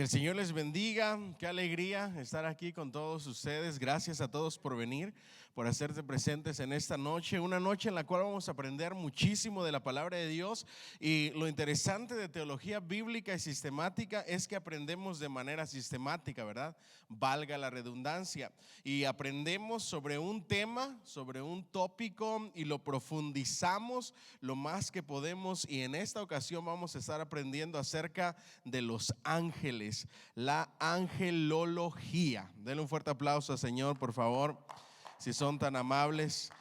Que el Señor les bendiga, qué alegría estar aquí con todos ustedes. Gracias a todos por venir, por hacerse presentes en esta noche. Una noche en la cual vamos a aprender muchísimo de la palabra de Dios. Y lo interesante de teología bíblica y sistemática es que aprendemos de manera sistemática, ¿verdad? Valga la redundancia. Y aprendemos sobre un tema, sobre un tópico y lo profundizamos lo más que podemos. Y en esta ocasión vamos a estar aprendiendo acerca de los ángeles. La angelología. Denle un fuerte aplauso al Señor, por favor, si son tan amables.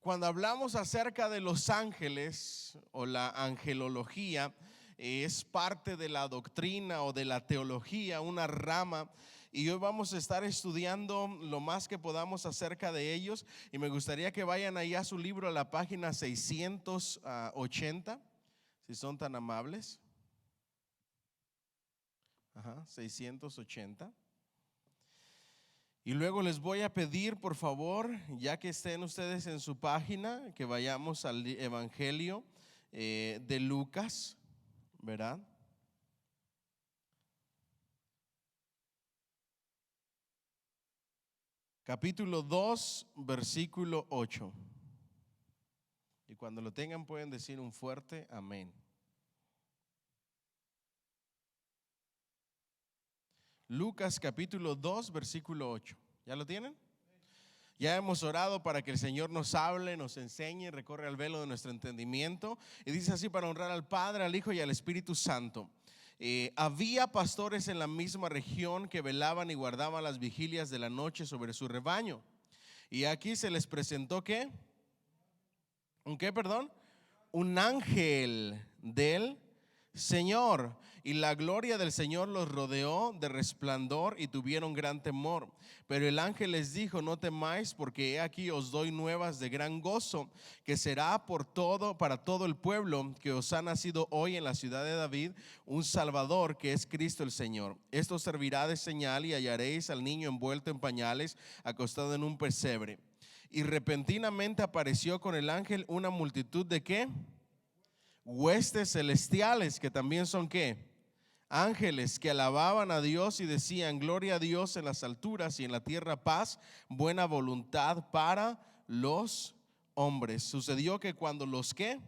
Cuando hablamos acerca de los ángeles o la angelología, es parte de la doctrina o de la teología, una rama, y hoy vamos a estar estudiando lo más que podamos acerca de ellos. Y me gustaría que vayan ahí a su libro, a la página 680, si son tan amables. 680. Y luego les voy a pedir, por favor, ya que estén ustedes en su página, que vayamos al Evangelio de Lucas, ¿verdad? Capítulo 2, versículo 8. Y cuando lo tengan pueden decir un fuerte amén. Lucas capítulo 2, versículo 8. ¿Ya lo tienen? Ya hemos orado para que el Señor nos hable, nos enseñe, recorre el velo de nuestro entendimiento. Y dice así: para honrar al Padre, al Hijo y al Espíritu Santo. Había pastores en la misma región que velaban y guardaban las vigilias de la noche sobre su rebaño. Y aquí se les presentó ¿qué? ¿Un qué, perdón? Un ángel del Señor, y la gloria del Señor los rodeó de resplandor y tuvieron gran temor. Pero el ángel les dijo: no temáis, porque he aquí os doy nuevas de gran gozo, que será para todo el pueblo, que os ha nacido hoy en la ciudad de David un Salvador, que es Cristo el Señor. Esto servirá de señal, y hallaréis al niño envuelto en pañales, acostado en un pesebre. Y repentinamente apareció con el ángel una multitud de ¿qué? Huestes celestiales, que también son ¿qué? Ángeles, que alababan a Dios y decían: gloria a Dios en las alturas, y en la tierra paz, buena voluntad para los hombres. Sucedió que cuando los ¿qué?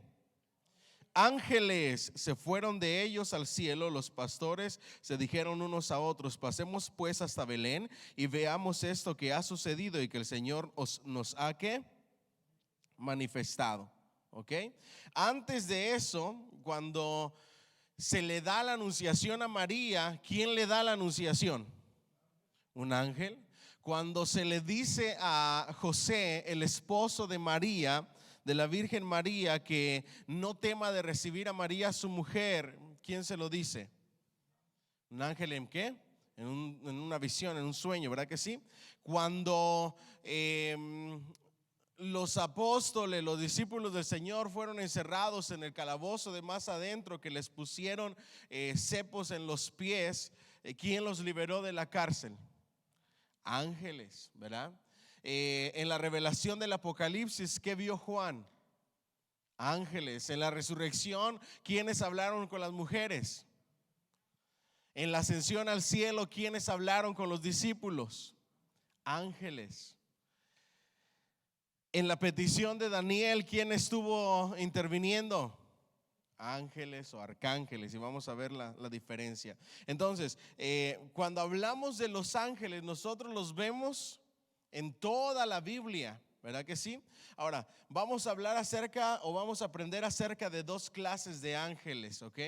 Ángeles se fueron de ellos al cielo, los pastores se dijeron unos a otros: pasemos pues hasta Belén y veamos esto que ha sucedido y que el Señor nos ha ¿qué? Manifestado. ¿Ok? Antes de eso, cuando se le da la anunciación a María, ¿quién le da la anunciación? Un ángel. Cuando se le dice a José, el esposo de María, de la Virgen María, que no tema de recibir a María su mujer, ¿quién se lo dice? Un ángel. ¿En qué? En una visión, en un sueño, ¿verdad que sí? Cuando los apóstoles, los discípulos del Señor fueron encerrados en el calabozo de más adentro, que les pusieron cepos en los pies, ¿quién los liberó de la cárcel? Ángeles, ¿verdad? En la revelación del Apocalipsis, ¿qué vio Juan? Ángeles. En la resurrección, ¿quiénes hablaron con las mujeres? En la ascensión al cielo, ¿quiénes hablaron con los discípulos? Ángeles. En la petición de Daniel, ¿quién estuvo interviniendo? Ángeles o arcángeles, y vamos a ver la diferencia. Entonces, cuando hablamos de los ángeles, nosotros los vemos en toda la Biblia, ¿verdad que sí? Ahora, vamos a hablar vamos a aprender acerca de dos clases de ángeles, ¿ok?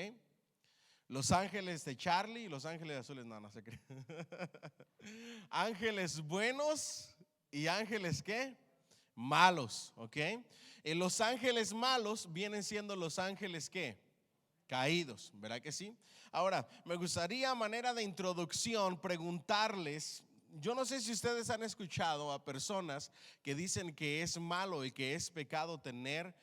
Los ángeles de Charlie y los ángeles azules, no se cree. Ángeles buenos y ángeles ¿qué? Malos, ¿ok? Los ángeles malos vienen siendo los ángeles ¿qué? Caídos, ¿verdad que sí? Ahora, me gustaría a manera de introducción preguntarles, yo no sé si ustedes han escuchado a personas que dicen que es malo y que es pecado tener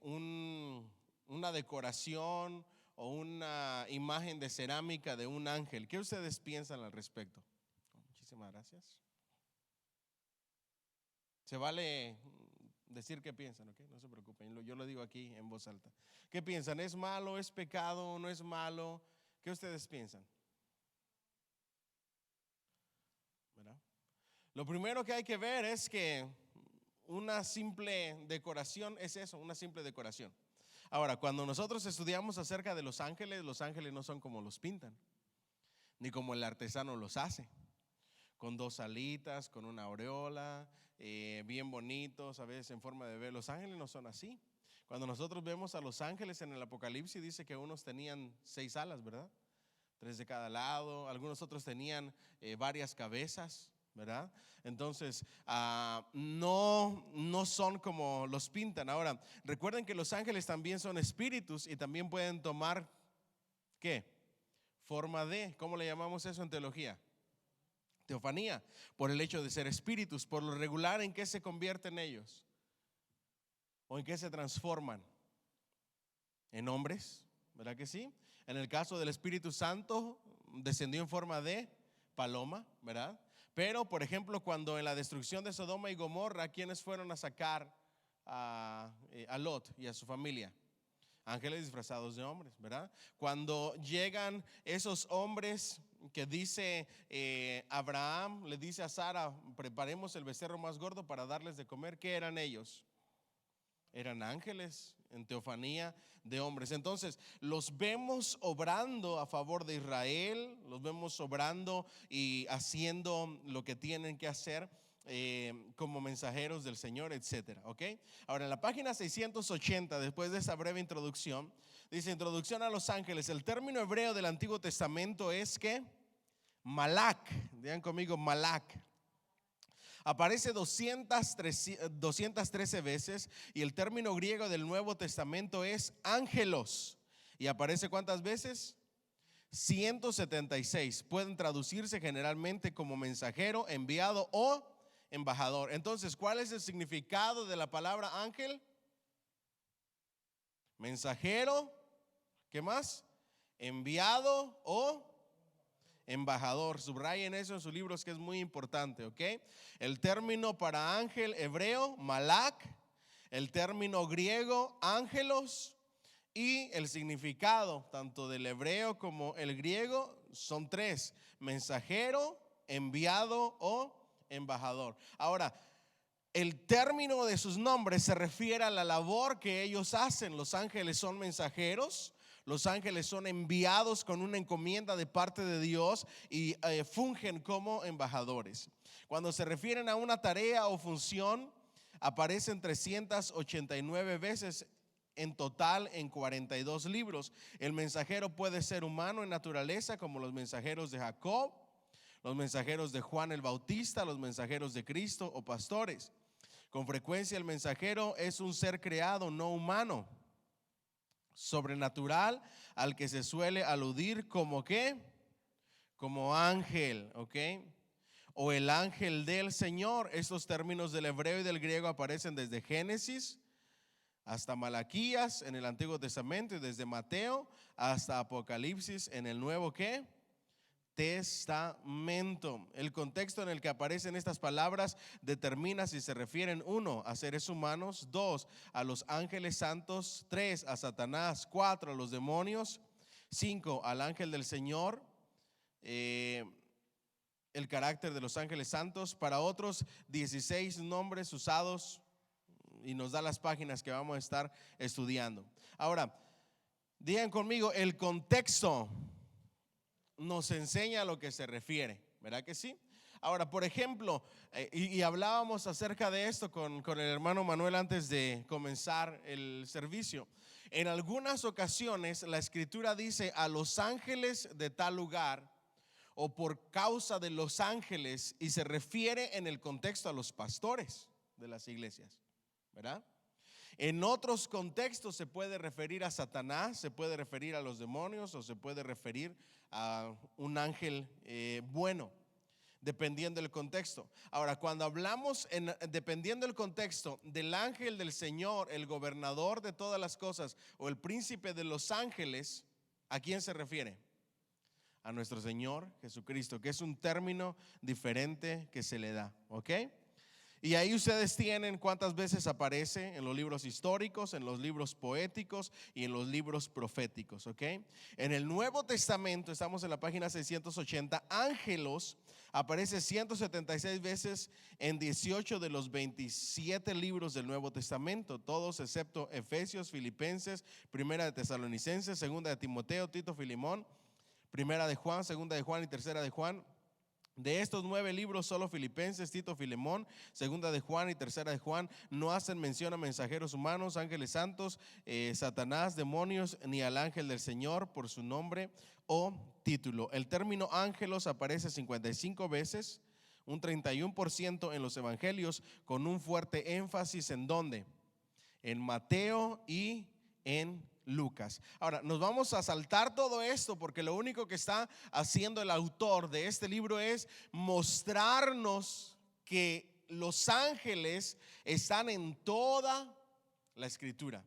una decoración o una imagen de cerámica de un ángel. ¿Qué ustedes piensan al respecto? Muchísimas gracias. Se vale decir qué piensan, ¿ok? No se preocupen, yo lo digo aquí en voz alta. ¿Qué piensan? ¿Es malo? ¿Es pecado? ¿No es malo? ¿Qué ustedes piensan? ¿Verdad? Lo primero que hay que ver es que una simple decoración es eso, una simple decoración. Ahora, cuando nosotros estudiamos acerca de los ángeles no son como los pintan, ni como el artesano los hace, con dos alitas, con una aureola, bien bonitos, a veces en forma de bebé. Los ángeles no son así. Cuando nosotros vemos a los ángeles en el Apocalipsis, dice que unos tenían 6 alas, ¿verdad? 3 de cada lado, algunos otros tenían varias cabezas, ¿verdad? Entonces, no son como los pintan. Ahora, recuerden que los ángeles también son espíritus y también pueden tomar, ¿qué? Forma de, ¿cómo le llamamos eso en teología? Teofanía, por el hecho de ser espíritus. Por lo regular, ¿en qué se convierten ellos? ¿O en qué se transforman? En hombres, ¿verdad que sí? En el caso del Espíritu Santo, descendió en forma de paloma, ¿verdad? Pero, por ejemplo, cuando en la destrucción de Sodoma y Gomorra, ¿quiénes fueron a sacar a Lot y a su familia? Ángeles disfrazados de hombres, ¿verdad? Cuando llegan esos hombres que dice Abraham, le dice a Sara, preparemos el becerro más gordo para darles de comer, ¿qué eran ellos? Eran ángeles en teofanía de hombres. Entonces los vemos obrando a favor de Israel, los vemos obrando y haciendo lo que tienen que hacer como mensajeros del Señor, etcétera, ¿ok? Ahora en la página 680, después de esa breve introducción, dice introducción a los ángeles. El término hebreo del Antiguo Testamento es que Malak, digan conmigo Malak. Aparece 213 veces y el término griego del Nuevo Testamento es ángelos. ¿Y aparece cuántas veces? 176. Pueden traducirse generalmente como mensajero, enviado o embajador. Entonces, ¿cuál es el significado de la palabra ángel? Mensajero, ¿qué más? Enviado o embajador. Subrayen eso en sus libros, que es muy importante, ¿ok? El término para ángel hebreo, malak. El término griego, ángelos. Y el significado tanto del hebreo como el griego son 3: mensajero, enviado o embajador. Ahora, el término de sus nombres se refiere a la labor que ellos hacen. Los ángeles son mensajeros. Los ángeles son enviados con una encomienda de parte de Dios y fungen como embajadores. Cuando se refieren a una tarea o función, aparecen 389 veces en total en 42 libros. El mensajero puede ser humano en naturaleza, como los mensajeros de Jacob, los mensajeros de Juan el Bautista, los mensajeros de Cristo o pastores. Con frecuencia el mensajero es un ser creado, no humano, sobrenatural, al que se suele aludir como ¿qué? Como ángel, ¿ok? O el ángel del Señor. Estos términos del hebreo y del griego aparecen desde Génesis hasta Malaquías en el Antiguo Testamento y desde Mateo hasta Apocalipsis en el Nuevo ¿qué? Testamento. El contexto en el que aparecen estas palabras determina si se refieren: 1, a seres humanos; 2, a los ángeles santos; 3, a Satanás; 4, a los demonios; 5, al ángel del Señor. El carácter de los ángeles santos. Para otros, 16 nombres usados, y nos da las páginas que vamos a estar estudiando. Ahora, digan conmigo, el contexto nos enseña a lo que se refiere, ¿verdad que sí? Ahora, por ejemplo, y hablábamos acerca de esto con el hermano Manuel antes de comenzar el servicio. En algunas ocasiones la escritura dice a los ángeles de tal lugar, o por causa de los ángeles, y se refiere en el contexto a los pastores de las iglesias, ¿verdad? En otros contextos se puede referir a Satanás, se puede referir a los demonios, o se puede referir a un ángel bueno, dependiendo del contexto. Ahora, cuando hablamos dependiendo del contexto del ángel del Señor, el gobernador de todas las cosas, o el príncipe de los ángeles, ¿a quién se refiere? A nuestro Señor Jesucristo, que es un término diferente que se le da, ¿ok? Y ahí ustedes tienen cuántas veces aparece en los libros históricos, en los libros poéticos y en los libros proféticos, ¿ok? En el Nuevo Testamento, estamos en la página 680, ángelos aparece 176 veces en 18 de los 27 libros del Nuevo Testamento, todos excepto Efesios, Filipenses, Primera de Tesalonicenses, Segunda de Timoteo, Tito, Filemón, Primera de Juan, Segunda de Juan y Tercera de Juan. De estos 9 libros, solo Filipenses, Tito, Filemón, Segunda de Juan y Tercera de Juan no hacen mención a mensajeros humanos, ángeles santos, Satanás, demonios, ni al ángel del Señor por su nombre o título. El término ángelos aparece 55 veces, un 31% en los evangelios, con un fuerte énfasis en ¿dónde? En Mateo y en Lucas. Ahora, nos vamos a saltar todo esto porque lo único que está haciendo el autor de este libro es mostrarnos que los ángeles están en toda la escritura.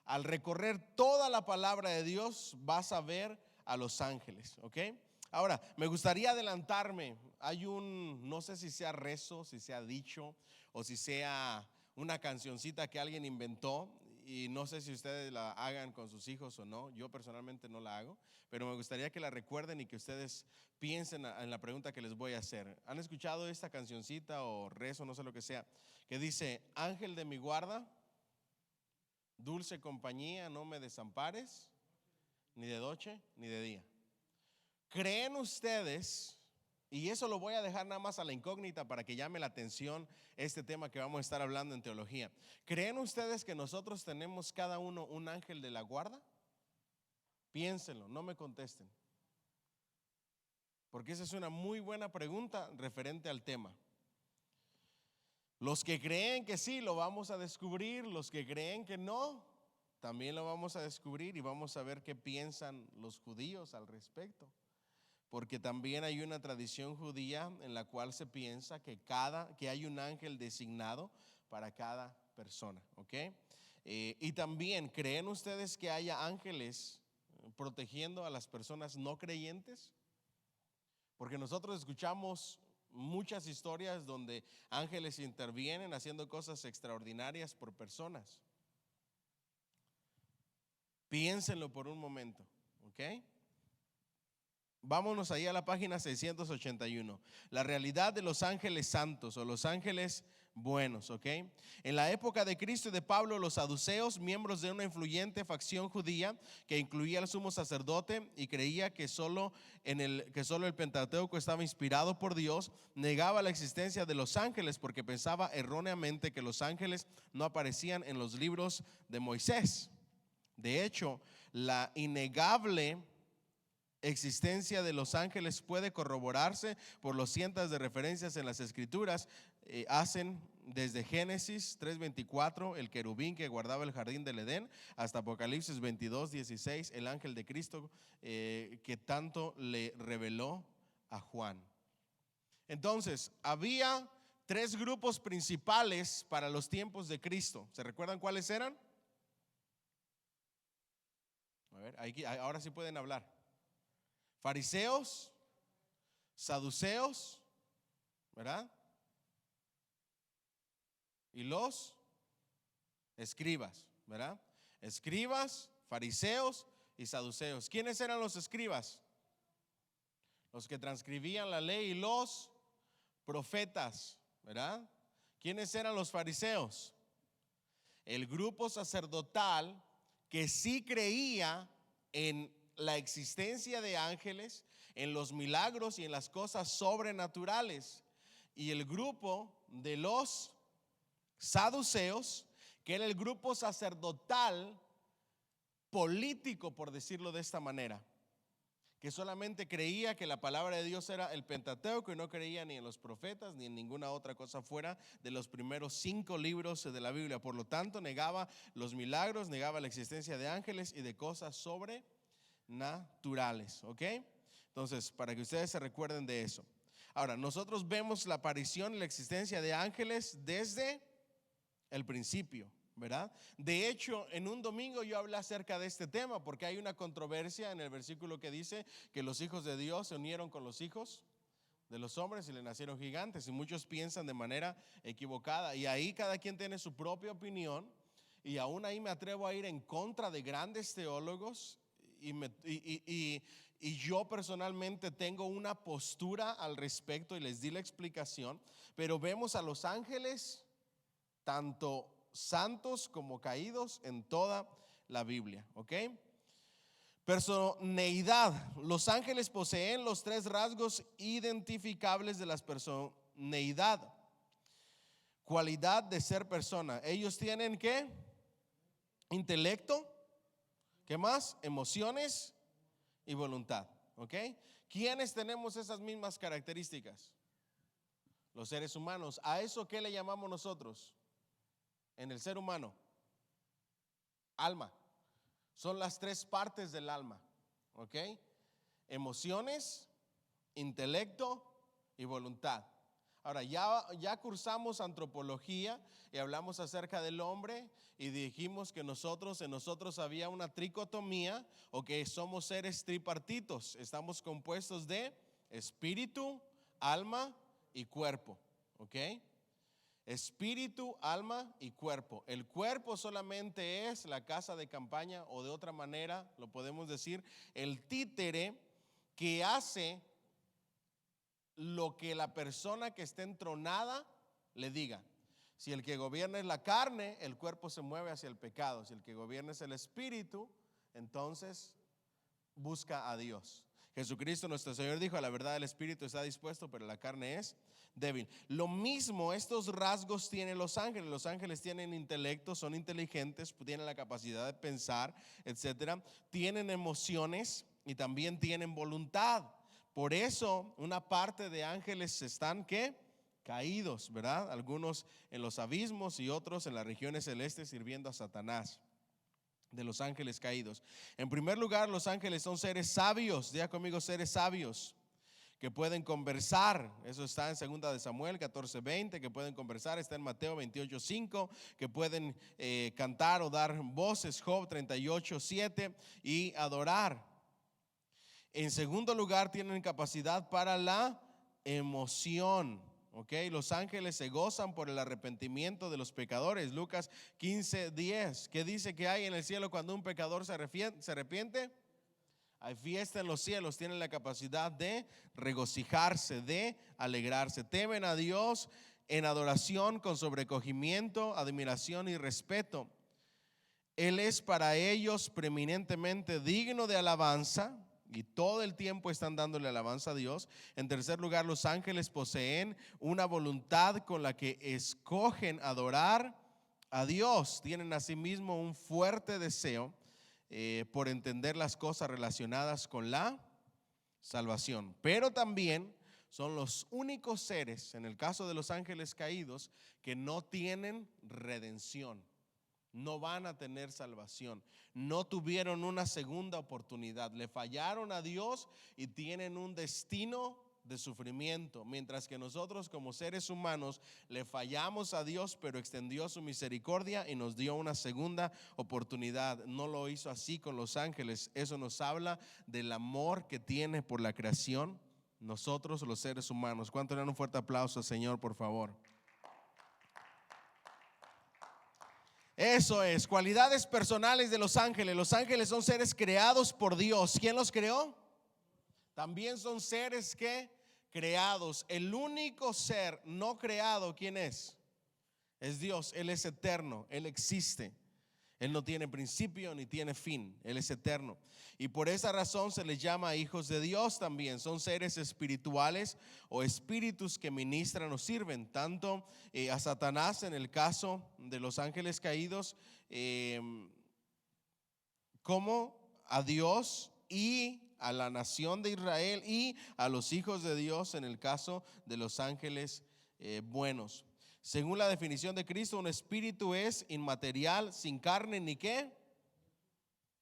Al recorrer toda la palabra de Dios vas a ver a los ángeles, ¿ok? Ahora, me gustaría adelantarme. Hay no sé si sea rezo, si sea dicho o si sea una cancioncita que alguien inventó, y no sé si ustedes la hagan con sus hijos o no. Yo personalmente no la hago, pero me gustaría que la recuerden y que ustedes piensen en la pregunta que les voy a hacer. ¿Han escuchado esta cancioncita o rezo, no sé lo que sea, que dice: ángel de mi guarda, dulce compañía, no me desampares, ni de noche ni de día? ¿Creen ustedes? Y eso lo voy a dejar nada más a la incógnita para que llame la atención este tema que vamos a estar hablando en teología. ¿Creen ustedes que nosotros tenemos cada uno un ángel de la guarda? Piénsenlo, no me contesten, porque esa es una muy buena pregunta referente al tema. Los que creen que sí, lo vamos a descubrir. Los que creen que no, también lo vamos a descubrir, y vamos a ver qué piensan los judíos al respecto. Porque también hay una tradición judía en la cual se piensa que hay un ángel designado para cada persona, ¿ok? Y también, ¿creen ustedes que haya ángeles protegiendo a las personas no creyentes? Porque nosotros escuchamos muchas historias donde ángeles intervienen haciendo cosas extraordinarias por personas. Piénsenlo por un momento, ¿ok? Vámonos ahí a la página 681. La realidad de los ángeles santos o los ángeles buenos, ¿ok? En la época de Cristo y de Pablo, los saduceos, miembros de una influyente facción judía que incluía al sumo sacerdote y creía que solo el Pentateuco estaba inspirado por Dios, negaba la existencia de los ángeles porque pensaba erróneamente que los ángeles no aparecían en los libros de Moisés. De hecho, la innegable existencia de los ángeles puede corroborarse por los cientos de referencias en las escrituras. Hacen desde Génesis 3:24, el querubín que guardaba el jardín del Edén, hasta Apocalipsis 22:16, el ángel de Cristo que tanto le reveló a Juan. Entonces, había 3 grupos principales para los tiempos de Cristo. ¿Se recuerdan cuáles eran? A ver, ahora sí pueden hablar. Fariseos, saduceos, ¿verdad? Y los escribas, ¿verdad? Escribas, fariseos y saduceos. ¿Quiénes eran los escribas? Los que transcribían la ley y los profetas, ¿verdad? ¿Quiénes eran los fariseos? El grupo sacerdotal que sí creía en la existencia de ángeles, en los milagros y en las cosas sobrenaturales. Y el grupo de los saduceos, que era el grupo sacerdotal político, por decirlo de esta manera, que solamente creía que la palabra de Dios era el Pentateuco y no creía ni en los profetas ni en ninguna otra cosa fuera de los primeros 5 libros de la Biblia. Por lo tanto, negaba los milagros, negaba la existencia de ángeles y de cosas sobrenaturales, ¿ok? Entonces, para que ustedes se recuerden de eso. Ahora, nosotros vemos la aparición y la existencia de ángeles desde el principio, ¿verdad? De hecho, en un domingo yo hablé acerca de este tema porque hay una controversia en el versículo que dice que los hijos de Dios se unieron con los hijos de los hombres y le nacieron gigantes, y muchos piensan de manera equivocada, y ahí cada quien tiene su propia opinión, y aún ahí me atrevo a ir en contra de grandes teólogos, y yo personalmente tengo una postura al respecto y les di la explicación, pero vemos a los ángeles tanto santos como caídos en toda la Biblia, ¿ok? Personeidad. Los ángeles poseen los tres rasgos identificables de la personeidad. Cualidad de ser persona. Ellos tienen ¿qué? Intelecto. ¿Qué más? Emociones y voluntad. ¿Ok? ¿Quiénes tenemos esas mismas características? Los seres humanos. ¿A eso qué le llamamos nosotros? En el ser humano. Alma. Son las tres partes del alma, ¿ok? Emociones, intelecto y voluntad. Ahora, ya cursamos antropología y hablamos acerca del hombre y dijimos que en nosotros había una tricotomía, o que somos seres tripartitos. Estamos compuestos de espíritu, alma y cuerpo, ¿ok? Espíritu, alma y cuerpo. El cuerpo solamente es la casa de campaña, o de otra manera lo podemos decir, el títere que hace lo que la persona que está entronada le diga. Si el que gobierna es la carne, el cuerpo se mueve hacia el pecado. Si el que gobierna es el espíritu, entonces busca a Dios. Jesucristo nuestro Señor dijo: a la verdad el espíritu está dispuesto, pero la carne es débil. Lo mismo, estos rasgos tienen los ángeles. Los ángeles tienen intelecto, son inteligentes, tienen la capacidad de pensar, etcétera. Tienen emociones y también tienen voluntad. Por eso una parte de ángeles están ¿qué? Caídos, ¿verdad? Algunos en los abismos y otros en las regiones celestes sirviendo a Satanás. De los ángeles caídos. En primer lugar, los ángeles son seres sabios. Diga conmigo, seres sabios que pueden conversar. Eso está en 2 de Samuel 14:20, que pueden conversar. Está en Mateo 28:5, que pueden cantar o dar voces. Job 38:7, y adorar. En segundo lugar, tienen capacidad para la emoción. Ok, los ángeles se gozan por el arrepentimiento de los pecadores. Lucas 15:10. ¿Qué dice que hay en el cielo cuando un pecador se arrepiente? Hay fiesta en los cielos. Tienen la capacidad de regocijarse, de alegrarse. Temen a Dios en adoración, con sobrecogimiento, admiración y respeto. Él es para ellos preeminentemente digno de alabanza, y todo el tiempo están dándole alabanza a Dios. En tercer lugar, los ángeles poseen una voluntad con la que escogen adorar a Dios. Tienen asimismo un fuerte deseo por entender las cosas relacionadas con la salvación. Pero también son los únicos seres, en el caso de los ángeles caídos, que no tienen redención. No van a tener salvación. No tuvieron una segunda oportunidad. Le fallaron a Dios y tienen un destino de sufrimiento. Mientras que nosotros, como seres humanos, le fallamos a Dios, pero extendió su misericordia y nos dio una segunda oportunidad. No lo hizo así con los ángeles. Eso nos habla del amor que tiene por la creación, nosotros los seres humanos. ¿Cuánto le dan un fuerte aplauso al Señor, por favor? Eso es, cualidades personales de los ángeles. Los ángeles son seres creados por Dios. ¿Quién los creó? También son seres que creados. El único ser no creado, ¿quién es? Es Dios. Él es eterno, Él existe. Él no tiene principio ni tiene fin. Él es eterno. Y por esa razón se les llama hijos de Dios también. Son seres espirituales o espíritus que ministran o sirven tanto a Satanás, en el caso de los ángeles caídos, como a Dios y a la nación de Israel, y a los hijos de Dios en el caso de los ángeles buenos. Según la definición de Cristo, un espíritu es inmaterial, sin carne ni qué,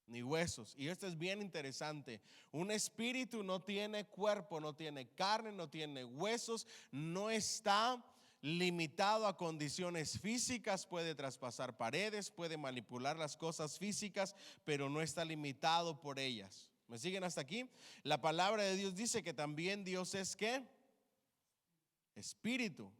ni huesos. Y esto es bien interesante. Un espíritu no tiene cuerpo, no tiene carne, no tiene huesos, no está limitado a condiciones físicas. Puede traspasar paredes, puede manipular las cosas físicas, pero no está limitado por ellas. ¿Me siguen hasta aquí? La palabra de Dios dice que también Dios es ¿qué? espíritu.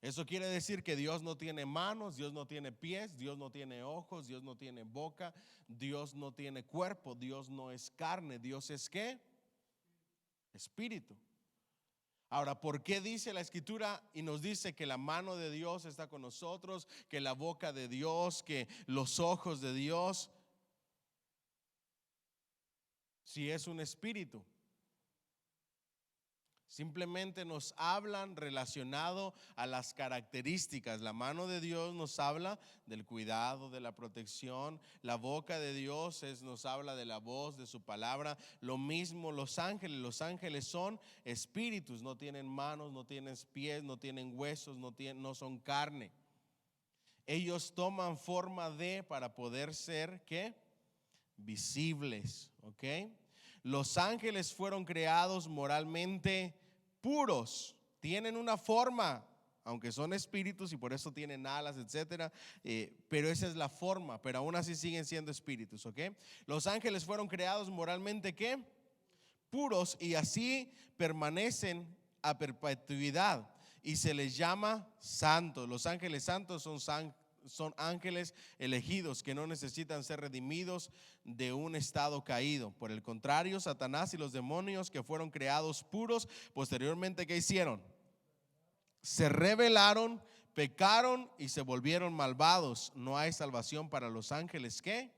Eso quiere decir que Dios no tiene manos, Dios no tiene pies, Dios no tiene ojos, Dios no tiene boca, Dios no tiene cuerpo, Dios no es carne, Dios es ¿qué? Espíritu. Ahora, ¿por qué dice la Escritura y nos dice que la mano de Dios está con nosotros, que la boca de Dios, que los ojos de Dios? Si es un espíritu. Simplemente nos hablan relacionado a las características. La mano de Dios nos habla del cuidado, de la protección. La boca de Dios nos habla de la voz, de su palabra. Lo mismo los ángeles. Los ángeles son espíritus. No tienen manos, no tienen pies, no tienen huesos, no son carne. Ellos toman forma para poder ser, ¿qué? Visibles, ¿ok? Los ángeles fueron creados moralmente puros, tienen una forma, aunque son espíritus y por eso tienen alas, etcétera, pero esa es la forma, pero aún así siguen siendo espíritus, ¿ok? Los ángeles fueron creados moralmente, ¿qué? Puros, y así permanecen a perpetuidad y se les llama santos. Los ángeles santos son ángeles elegidos que no necesitan ser redimidos de un estado caído. Por el contrario, Satanás y los demonios que fueron creados puros, posteriormente, ¿qué hicieron? Se rebelaron, pecaron y se volvieron malvados. No hay salvación para los ángeles, ¿qué?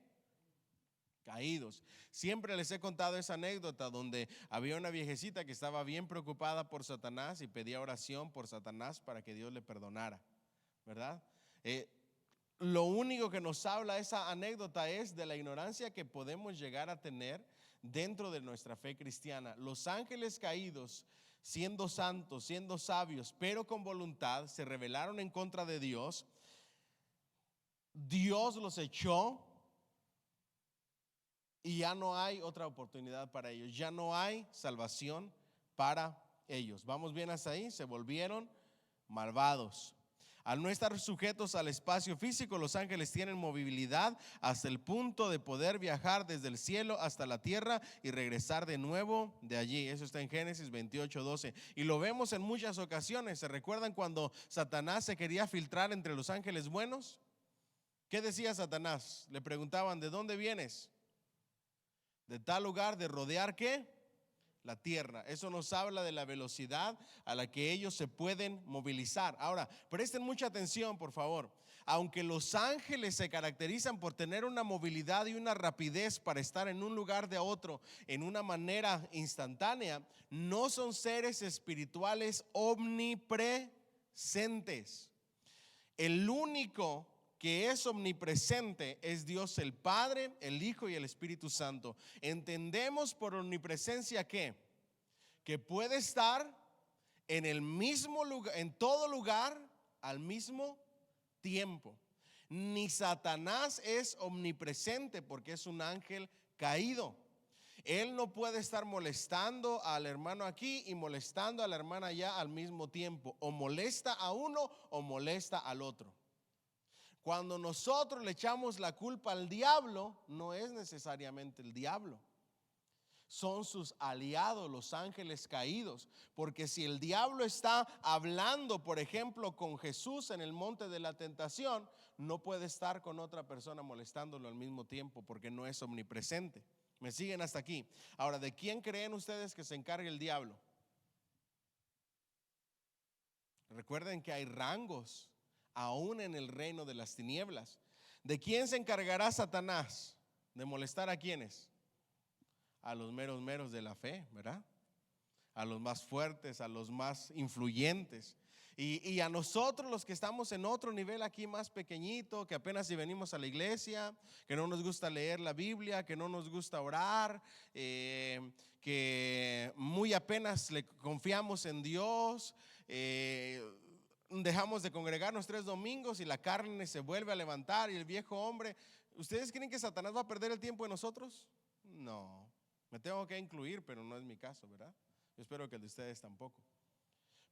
Caídos. Siempre les he contado esa anécdota donde había una viejecita que estaba bien preocupada por Satanás y pedía oración por Satanás para que Dios le perdonara, ¿verdad? Lo único que nos habla esa anécdota es de la ignorancia que podemos llegar a tener dentro de nuestra fe cristiana. Los ángeles caídos, siendo santos, siendo sabios, pero con voluntad, se rebelaron en contra de Dios. Dios los echó y ya no hay otra oportunidad para ellos. Ya no hay salvación para ellos. ¿Vamos bien hasta ahí? Se volvieron malvados. Al no estar sujetos al espacio físico, los ángeles tienen movilidad hasta el punto de poder viajar desde el cielo hasta la tierra y regresar de nuevo de allí. Eso está en Génesis 28:12. Y lo vemos en muchas ocasiones. ¿Se recuerdan cuando Satanás se quería filtrar entre los ángeles buenos? ¿Qué decía Satanás? Le preguntaban, ¿de dónde vienes? De tal lugar, de rodear ¿qué? La tierra. Eso nos habla de la velocidad a la que ellos se pueden movilizar. Ahora, presten mucha atención, por favor. Aunque los ángeles se caracterizan por tener una movilidad y una rapidez para estar en un lugar de otro en una manera instantánea, no son seres espirituales omnipresentes. El único que es omnipresente es Dios el Padre, el Hijo y el Espíritu Santo. Entendemos por omnipresencia que puede estar en el mismo lugar, en todo lugar, al mismo tiempo. Ni Satanás es omnipresente porque es un ángel caído. Él no puede estar molestando al hermano aquí y molestando a la hermana allá al mismo tiempo. O molesta a uno o molesta al otro. Cuando nosotros le echamos la culpa al diablo, no es necesariamente el diablo. Son sus aliados, los ángeles caídos. Porque si el diablo está hablando, por ejemplo, con Jesús en el monte de la tentación, no puede estar con otra persona molestándolo al mismo tiempo porque no es omnipresente. ¿Me siguen hasta aquí? Ahora, ¿de quién creen ustedes que se encargue el diablo? Recuerden que hay rangos aún en el reino de las tinieblas. ¿De quién se encargará Satanás? ¿De molestar a quiénes? A los meros de la fe, ¿verdad? A los más fuertes, a los más influyentes. Y a nosotros los que estamos en otro nivel aquí más pequeñito, que apenas si venimos a la iglesia, que no nos gusta leer la Biblia, que no nos gusta orar, que muy apenas le confiamos en Dios, dejamos de congregarnos 3 domingos y la carne se vuelve a levantar y el viejo hombre. ¿Ustedes creen que Satanás va a perder el tiempo en nosotros? No, me tengo que incluir, pero no es mi caso, ¿verdad? Yo espero que el de ustedes tampoco.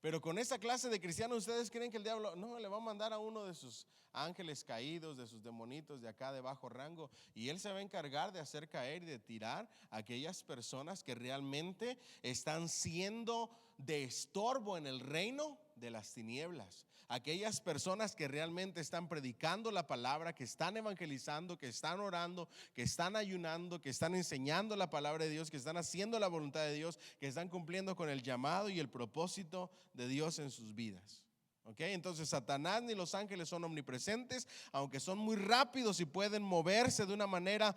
Pero con esa clase de cristianos, ¿ustedes creen que el diablo no le va a mandar a uno de sus ángeles caídos, de sus demonitos de acá de bajo rango, y él se va a encargar de hacer caer y de tirar a aquellas personas que realmente están siendo de estorbo en el reino? de las tinieblas. Aquellas personas que realmente están predicando la palabra, que están evangelizando, que están orando, que están ayunando, que están enseñando la palabra de Dios, que están haciendo la voluntad de Dios, que están cumpliendo con el llamado y el propósito de Dios en sus vidas. ¿Ok? Entonces Satanás ni los ángeles son omnipresentes, aunque son muy rápidos y pueden moverse de una manera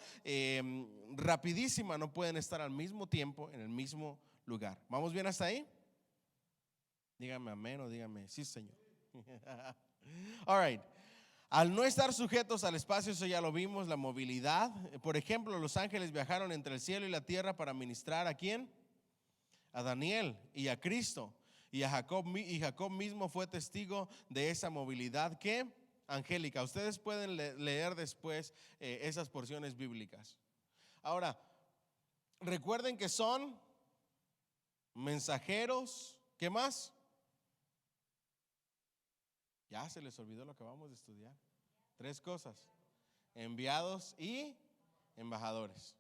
rapidísima, no pueden estar al mismo tiempo en el mismo lugar. ¿Vamos bien hasta ahí? Dígame amén o dígame sí, Señor. All right. Al no estar sujetos al espacio, eso ya lo vimos, la movilidad. Por ejemplo, los ángeles viajaron entre el cielo y la tierra para ministrar ¿a quién? A Daniel y a Cristo. Y Jacob mismo fue testigo de esa movilidad que angélica. Ustedes pueden leer después esas porciones bíblicas. Ahora, recuerden que son mensajeros. ¿Qué más? Ya se les olvidó lo que vamos a estudiar. 3 cosas: enviados y embajadores.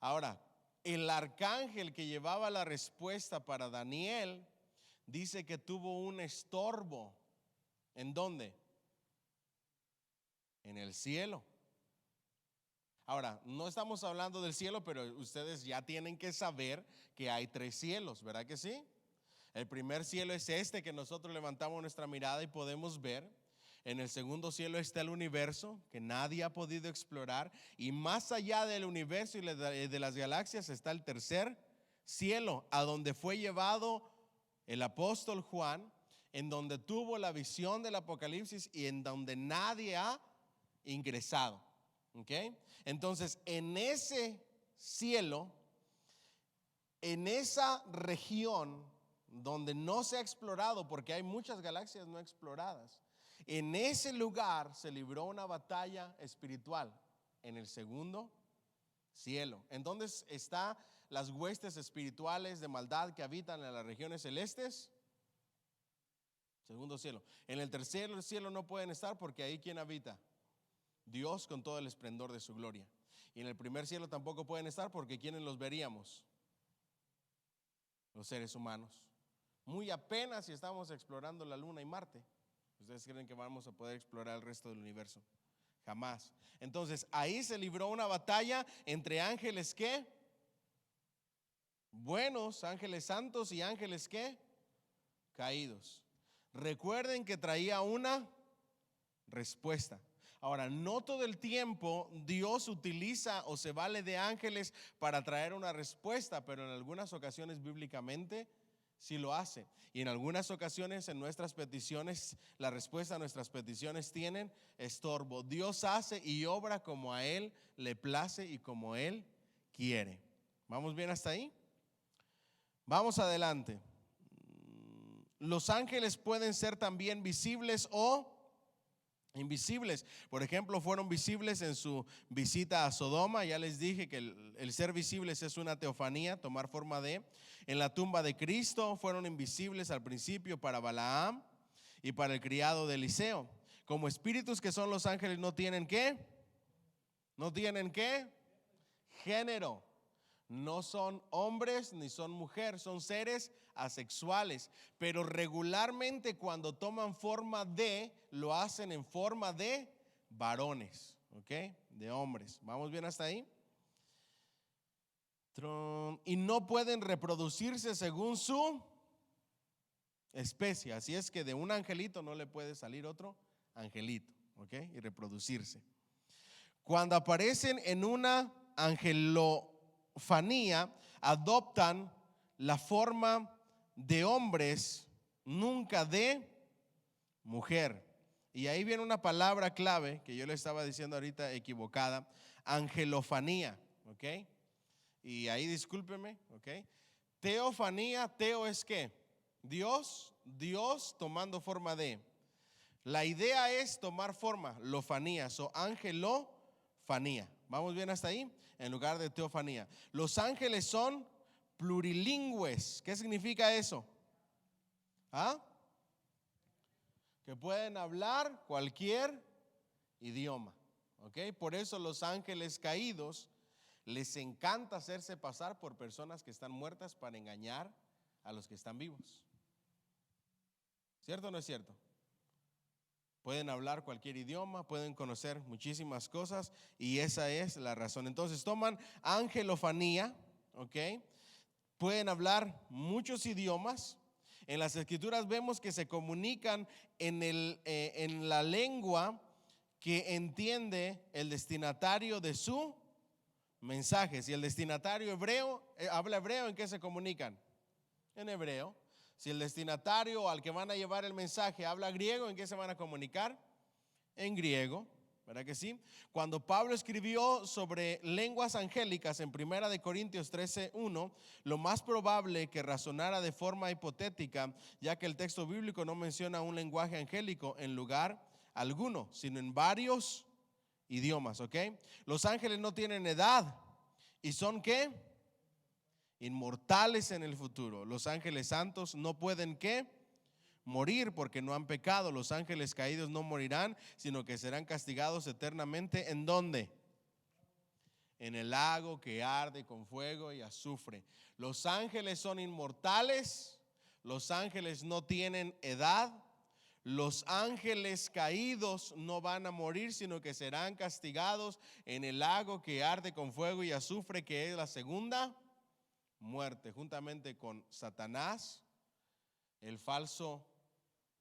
Ahora, el arcángel que llevaba la respuesta para Daniel dice que tuvo un estorbo. ¿En dónde? En el cielo. Ahora, no estamos hablando del cielo, pero ustedes ya tienen que saber que hay 3 cielos, ¿verdad que sí? El primer cielo es este que nosotros levantamos nuestra mirada y podemos ver. En el segundo cielo está el universo que nadie ha podido explorar. Y más allá del universo y de las galaxias está el tercer cielo, a donde fue llevado el apóstol Juan, en donde tuvo la visión del Apocalipsis y en donde nadie ha ingresado. ¿Ok? Entonces, en ese cielo, en esa región donde no se ha explorado, porque hay muchas galaxias no exploradas, en ese lugar se libró una batalla espiritual, en el segundo cielo. ¿En dónde están las huestes espirituales de maldad que habitan en las regiones celestes? Segundo cielo. En el tercer cielo no pueden estar porque ahí ¿quién habita? Dios con todo el esplendor de su gloria. Y en el primer cielo tampoco pueden estar porque ¿quiénes los veríamos? Los seres humanos. Muy apenas si estamos explorando la luna y Marte. ¿Ustedes creen que vamos a poder explorar el resto del universo? Jamás. Entonces ahí se libró una batalla entre ángeles ¿qué? Buenos, ángeles santos y ángeles ¿qué? Caídos. Recuerden que traía una respuesta. Ahora, no todo el tiempo Dios utiliza o se vale de ángeles para traer una respuesta, pero en algunas ocasiones bíblicamente sí lo hace. Y en algunas ocasiones en nuestras peticiones, la respuesta a nuestras peticiones tienen estorbo. Dios hace y obra como a Él le place y como Él quiere. ¿Vamos bien hasta ahí? Vamos adelante. Los ángeles pueden ser también visibles o invisibles. Por ejemplo, fueron visibles en su visita a Sodoma. Ya les dije que el ser visibles es una teofanía, tomar forma de. En la tumba de Cristo fueron invisibles al principio para Balaam y para el criado de Eliseo. Como espíritus que son los ángeles no tienen ¿qué? No tienen ¿qué? Género. No son hombres ni son mujeres, son seres asexuales, pero regularmente cuando toman forma de, lo hacen en forma de varones, ¿ok? De hombres. ¿Vamos bien hasta ahí? Y no pueden reproducirse según su especie, así es que de un angelito no le puede salir otro angelito, ¿ok? Y reproducirse. Cuando aparecen en una angelofanía, adoptan la forma de hombres, nunca de mujer. Y ahí viene una palabra clave que yo le estaba diciendo ahorita equivocada, angelofanía, ¿ok? Y ahí discúlpeme, ¿ok? Teofanía, teo es ¿qué? Dios, Dios tomando forma de. La idea es tomar forma, lofanía, angelofanía. ¿Vamos bien hasta ahí? En lugar de teofanía. Los ángeles son plurilingües. ¿Qué significa eso? ¿Ah? Que pueden hablar cualquier idioma. ¿Ok? Por eso los ángeles caídos les encanta hacerse pasar por personas que están muertas para engañar a los que están vivos. ¿Cierto o no es cierto? Pueden hablar cualquier idioma, pueden conocer muchísimas cosas y esa es la razón. Entonces toman angelofanía, ¿ok? Pueden hablar muchos idiomas. En las escrituras vemos que se comunican en la lengua que entiende el destinatario de su mensaje. Si el destinatario habla hebreo, ¿en qué se comunican? En hebreo. Si el destinatario al que van a llevar el mensaje habla griego, ¿en qué se van a comunicar? En griego, ¿verdad que sí? Cuando Pablo escribió sobre lenguas angélicas en 1 Corintios 13:1, lo más probable que razonara de forma hipotética, ya que el texto bíblico no menciona un lenguaje angélico en lugar alguno, sino en varios idiomas, ¿ok? Los ángeles no tienen edad y son ¿qué? Inmortales en el futuro. Los ángeles santos no pueden ¿qué? Morir porque no han pecado. Los ángeles caídos no morirán, sino que serán castigados eternamente. ¿En dónde? En el lago que arde con fuego y azufre. Los ángeles son inmortales. Los ángeles no tienen edad. Los ángeles caídos no van a morir, sino que serán castigados en el lago que arde con fuego y azufre, que es la segunda muerte, juntamente con Satanás, el falso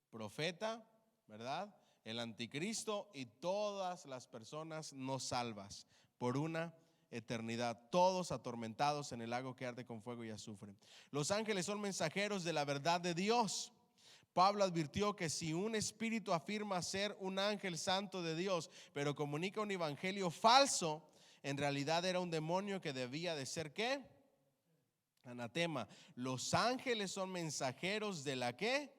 profeta, ¿verdad? El anticristo y todas las personas no salvas por una eternidad, todos atormentados en el lago que arde con fuego y azufre. Los ángeles son mensajeros de la verdad de Dios. Pablo advirtió que si un espíritu afirma ser un ángel santo de Dios, pero comunica un evangelio falso, en realidad era un demonio que debía de ser ¿qué? Anatema. Los ángeles son mensajeros de la ¿qué?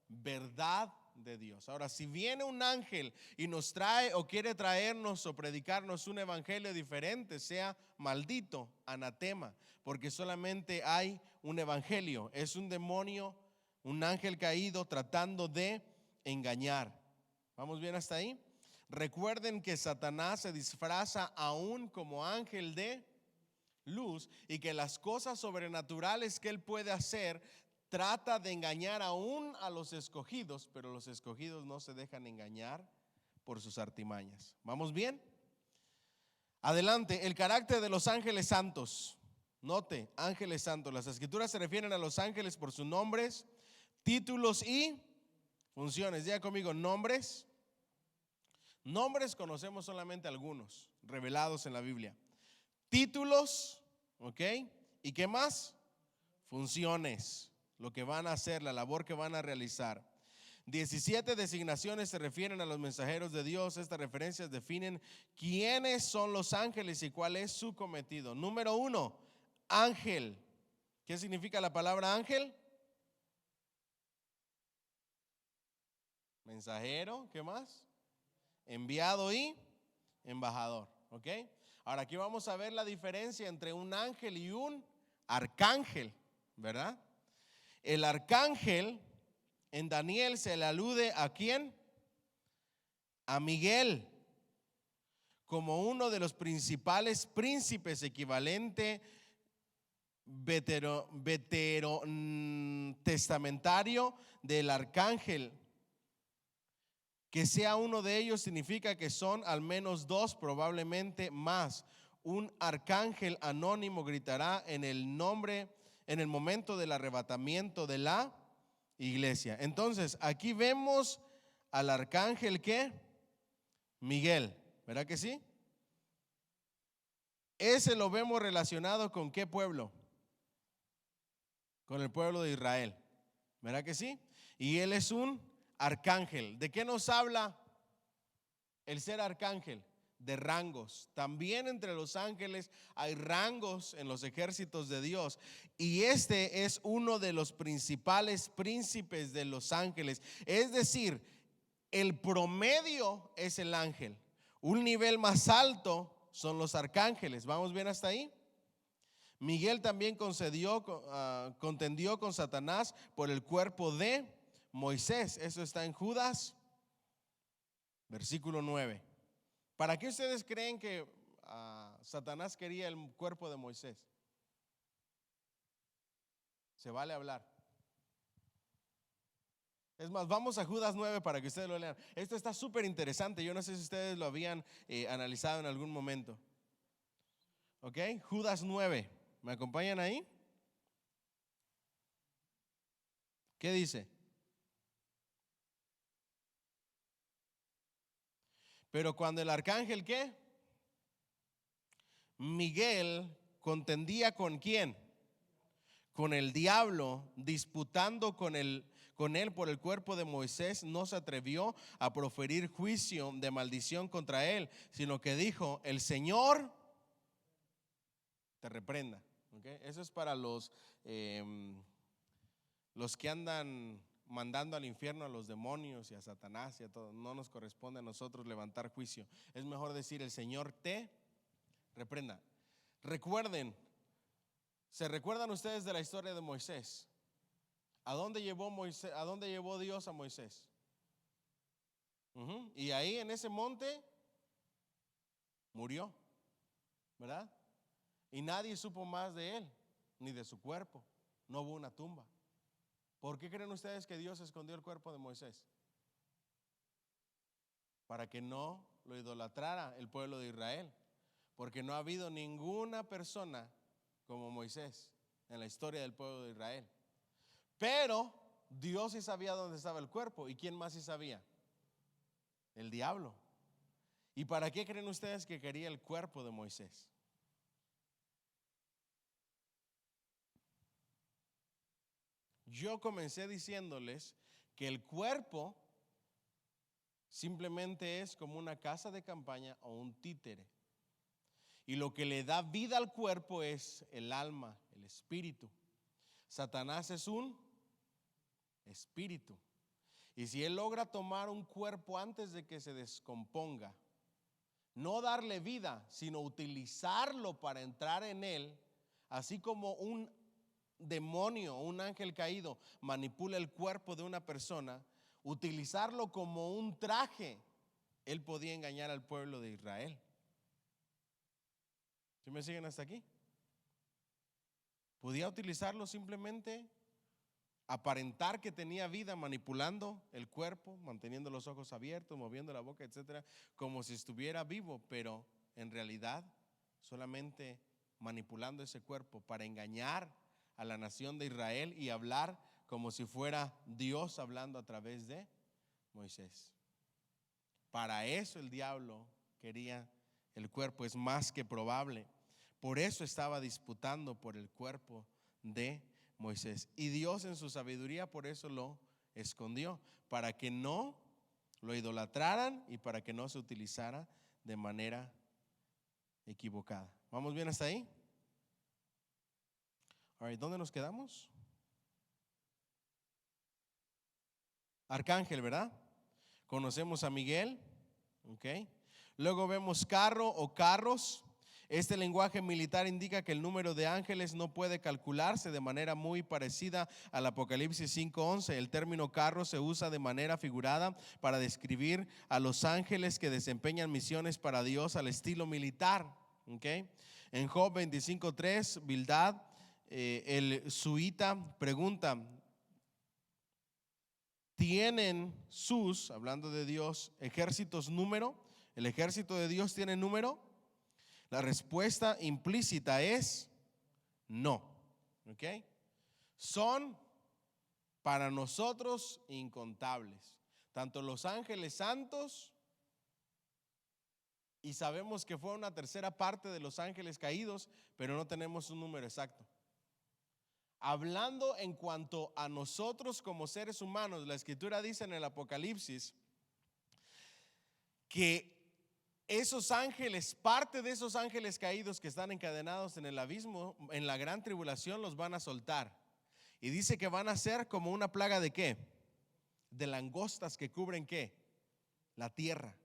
Verdad de Dios. Ahora, si viene un ángel y nos trae o quiere traernos o predicarnos un evangelio diferente, sea maldito, anatema, porque solamente hay un evangelio. Es un demonio, un ángel caído tratando de engañar. ¿Vamos bien hasta ahí? Recuerden que Satanás se disfraza aún como ángel de luz y que las cosas sobrenaturales que él puede hacer trata de engañar aún a los escogidos, pero los escogidos no se dejan engañar por sus artimañas. ¿Vamos bien? Adelante, el carácter de los ángeles santos. Note, ángeles santos. Las escrituras se refieren a los ángeles por sus nombres, títulos y funciones. Diga conmigo, nombres. Nombres conocemos solamente algunos revelados en la Biblia. Títulos, ¿ok? ¿Y qué más? Funciones, lo que van a hacer, la labor que van a realizar. 17 designaciones se refieren a los mensajeros de Dios. Estas referencias definen quiénes son los ángeles y cuál es su cometido. Número 1, ángel. ¿Qué significa la palabra ángel? Mensajero, ¿qué más? Enviado y embajador, ¿ok? Ahora aquí vamos a ver la diferencia entre un ángel y un arcángel, ¿verdad? El arcángel en Daniel se le alude ¿a quién? A Miguel, como uno de los principales príncipes, equivalente veterotestamentario del arcángel. Que sea uno de ellos significa que son al menos dos, probablemente más. Un arcángel anónimo gritará en el momento del arrebatamiento de la iglesia. Entonces, aquí vemos al arcángel ¿qué? Miguel, ¿verdad que sí? Ese lo vemos relacionado con ¿qué pueblo? Con el pueblo de Israel, ¿verdad que sí? Y él es un arcángel. ¿De qué nos habla el ser arcángel? De rangos. También entre los ángeles hay rangos en los ejércitos de Dios. Y este es uno de los principales príncipes de los ángeles. Es decir, el promedio es el ángel. Un nivel más alto son los arcángeles. ¿Vamos bien hasta ahí? Miguel también contendió con Satanás por el cuerpo de Moisés. Eso está en Judas, versículo 9. ¿Para qué ustedes creen que Satanás quería el cuerpo de Moisés? Se vale hablar. Es más, vamos a Judas 9 para que ustedes lo lean. Esto está súper interesante. Yo no sé si ustedes lo habían analizado en algún momento. ¿Ok? Judas 9. ¿Me acompañan ahí? ¿Qué dice? Pero cuando el arcángel, ¿qué? Miguel contendía ¿con quién? Con el diablo, disputando con él por el cuerpo de Moisés, no se atrevió a proferir juicio de maldición contra él, sino que dijo: el Señor te reprenda. ¿Okay? Eso es para los que andan mandando al infierno a los demonios y a Satanás y a todo. No nos corresponde a nosotros levantar juicio. Es mejor decir: el Señor te reprenda. Recuerden, ¿se recuerdan ustedes de la historia de Moisés? ¿A dónde llevó Moisés? ¿A dónde llevó Dios a Moisés? Y ahí en ese monte murió, ¿verdad? Y nadie supo más de él, ni de su cuerpo. No hubo una tumba. ¿Por qué creen ustedes que Dios escondió el cuerpo de Moisés? Para que no lo idolatrara el pueblo de Israel. Porque no ha habido ninguna persona como Moisés en la historia del pueblo de Israel. Pero Dios sí sabía dónde estaba el cuerpo. ¿Y quién más sí sabía? El diablo. ¿Y para qué creen ustedes que quería el cuerpo de Moisés? Yo comencé diciéndoles que el cuerpo simplemente es como una casa de campaña o un títere. Y lo que le da vida al cuerpo es el alma, el espíritu. Satanás es un espíritu. Y si él logra tomar un cuerpo antes de que se descomponga, no darle vida, sino utilizarlo para entrar en él, así como un demonio, un ángel caído manipula el cuerpo de una persona, utilizarlo como un traje, él podía engañar al pueblo de Israel. ¿Sí me siguen hasta aquí? Podía utilizarlo simplemente, aparentar que tenía vida manipulando el cuerpo, manteniendo los ojos abiertos, moviendo la boca, etcétera, como si estuviera vivo, pero en realidad solamente manipulando ese cuerpo para engañar a la nación de Israel y hablar como si fuera Dios hablando a través de Moisés. Para eso el diablo quería el cuerpo, es más que probable. Por eso estaba disputando por el cuerpo de Moisés. Y Dios en su sabiduría por eso lo escondió, para que no lo idolatraran y para que no se utilizara de manera equivocada. ¿Vamos bien hasta ahí? All right, ¿dónde nos quedamos? Arcángel, ¿verdad? Conocemos a Miguel, ¿ok? Luego vemos carro o carros. Este lenguaje militar indica que el número de ángeles no puede calcularse de manera muy parecida al Apocalipsis 5:11. El término carro se usa de manera figurada para describir a los ángeles que desempeñan misiones para Dios al estilo militar, ¿ok? En Job 25:3, Bildad, el suita, pregunta: ¿tienen sus, hablando de Dios, ejércitos número? ¿El ejército de Dios tiene número? La respuesta implícita es no. ¿Ok? Son para nosotros incontables. Tanto los ángeles santos, y sabemos que fue una tercera parte de los ángeles caídos, pero no tenemos un número exacto. Hablando en cuanto a nosotros como seres humanos, la escritura dice en el Apocalipsis que esos ángeles, parte de esos ángeles caídos que están encadenados en el abismo, en la gran tribulación, los van a soltar. Y dice que van a ser como una plaga de ¿qué? De langostas que cubren ¿qué? La tierra.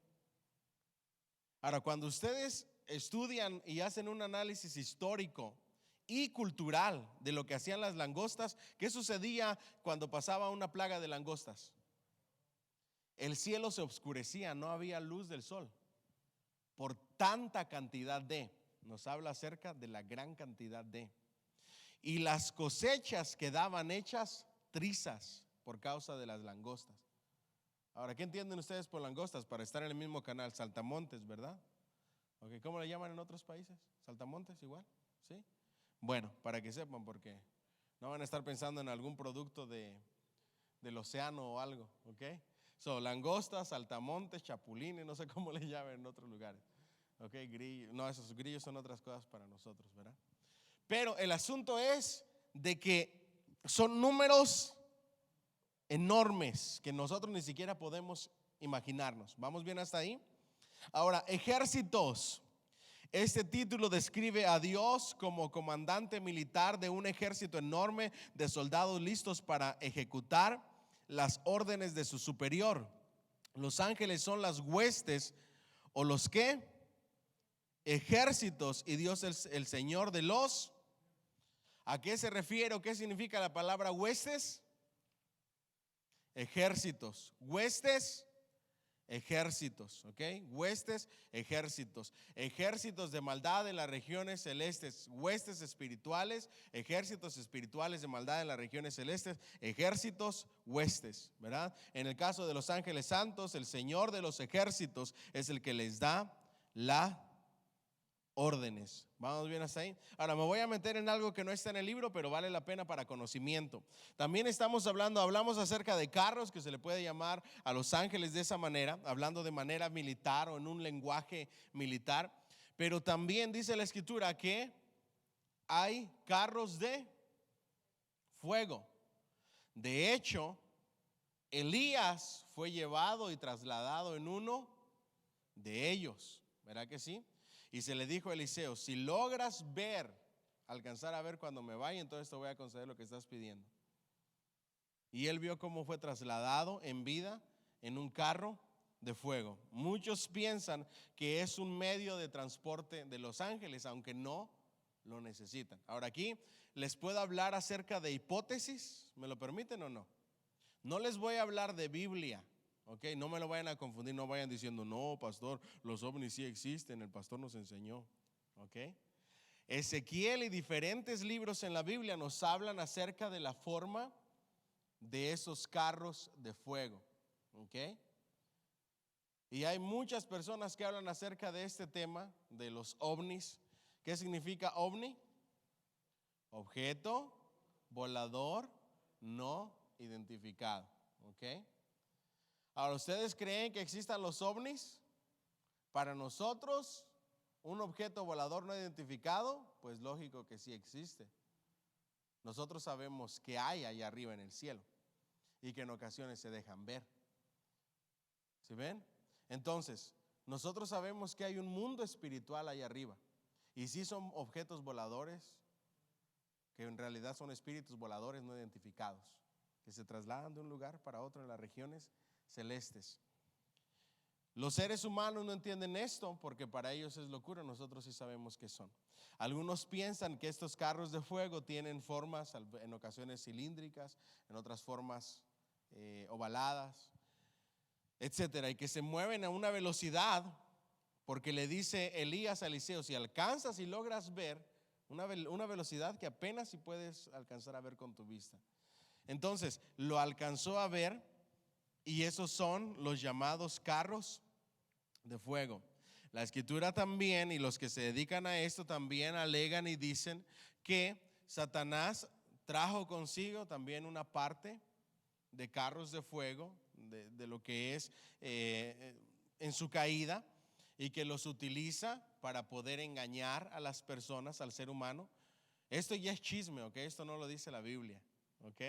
Ahora, cuando ustedes estudian y hacen un análisis histórico y cultural de lo que hacían las langostas, ¿qué sucedía cuando pasaba una plaga de langostas? El cielo se oscurecía, no había luz del sol. Por tanta cantidad nos habla acerca de la gran cantidad y las cosechas quedaban hechas trizas, por causa de las langostas. Ahora, ¿qué entienden ustedes por langostas? Para estar en el mismo canal, saltamontes, ¿verdad? Okay, ¿cómo le llaman en otros países? ¿Saltamontes igual? ¿Sí? Bueno, para que sepan, porque no van a estar pensando en algún producto del océano o algo, ¿ok? Langostas, saltamontes, chapulines, no sé cómo le llaman en otros lugares. ¿Ok? Grillos, no, esos grillos son otras cosas para nosotros, ¿verdad? Pero el asunto es de que son números enormes que nosotros ni siquiera podemos imaginarnos. ¿Vamos bien hasta ahí? Ahora, ejércitos. Este título describe a Dios como comandante militar de un ejército enorme de soldados listos para ejecutar las órdenes de su superior. Los ángeles son las huestes o los que ejércitos, y Dios es el Señor de los. ¿A qué se refiere o qué significa la palabra huestes? Ejércitos. Huestes, ejércitos, ¿ok? Huestes, ejércitos. Ejércitos de maldad en las regiones celestes. Huestes espirituales, ejércitos espirituales de maldad en las regiones celestes. Ejércitos, huestes, ¿verdad? En el caso de los ángeles santos, el Señor de los ejércitos es el que les da la órdenes. ¿Vamos bien hasta ahí? Ahora me voy a meter en algo que no está en el libro, pero vale la pena para conocimiento. También hablamos acerca de carros, que se le puede llamar a los ángeles de esa manera, hablando de manera militar o en un lenguaje militar. Pero también dice la escritura que hay carros de fuego. De hecho, Elías fue llevado y trasladado en uno de ellos. ¿Verdad que sí? Y se le dijo a Eliseo: si logras alcanzar a ver cuando me vaya, entonces te voy a conceder lo que estás pidiendo. Y él vio cómo fue trasladado en vida en un carro de fuego. Muchos piensan que es un medio de transporte de los ángeles, aunque no lo necesitan. Ahora aquí les puedo hablar acerca de hipótesis, ¿me lo permiten o no? No les voy a hablar de Biblia. Ok, no me lo vayan a confundir, no vayan diciendo: no, pastor, los ovnis sí existen, el pastor nos enseñó. Ok, Ezequiel y diferentes libros en la Biblia nos hablan acerca de la forma de esos carros de fuego. Ok, y hay muchas personas que hablan acerca de este tema de los ovnis. ¿Qué significa ovni? Objeto volador no identificado. Ok, ahora, ¿ustedes creen que existan los ovnis? Para nosotros, un objeto volador no identificado, pues lógico que sí existe. Nosotros sabemos que hay allá arriba en el cielo y que en ocasiones se dejan ver. ¿Sí ven? Entonces, nosotros sabemos que hay un mundo espiritual allá arriba. Y sí son objetos voladores, que en realidad son espíritus voladores no identificados, que se trasladan de un lugar para otro en las regiones celestes. Los seres humanos no entienden esto porque para ellos es locura, nosotros sí sabemos qué son. Algunos piensan que estos carros de fuego tienen formas en ocasiones cilíndricas, en otras formas ovaladas, etcétera, y que se mueven a una velocidad, porque le dice Elías a Eliseo: si alcanzas y logras ver, una velocidad que apenas si puedes alcanzar a ver con tu vista. Entonces lo alcanzó a ver, y esos son los llamados carros de fuego. La escritura también, y los que se dedican a esto también alegan y dicen que Satanás trajo consigo también una parte de carros de fuego, de lo que es en su caída, y que los utiliza para poder engañar a las personas, al ser humano. Esto ya es chisme, ¿ok? Esto no lo dice la Biblia, ¿ok?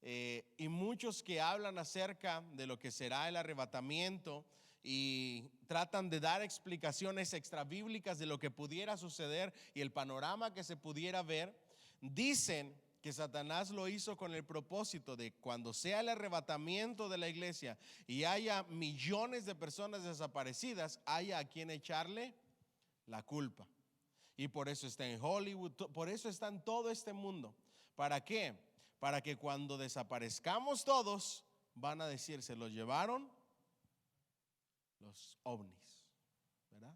Y muchos que hablan acerca de lo que será el arrebatamiento y tratan de dar explicaciones extrabíblicas de lo que pudiera suceder y el panorama que se pudiera ver, dicen que Satanás lo hizo con el propósito de cuando sea el arrebatamiento de la iglesia y haya millones de personas desaparecidas, haya a quien echarle la culpa. Y por eso está en Hollywood, por eso está en todo este mundo. ¿Para qué? Para que cuando desaparezcamos todos, van a decir: se los llevaron los ovnis, ¿verdad?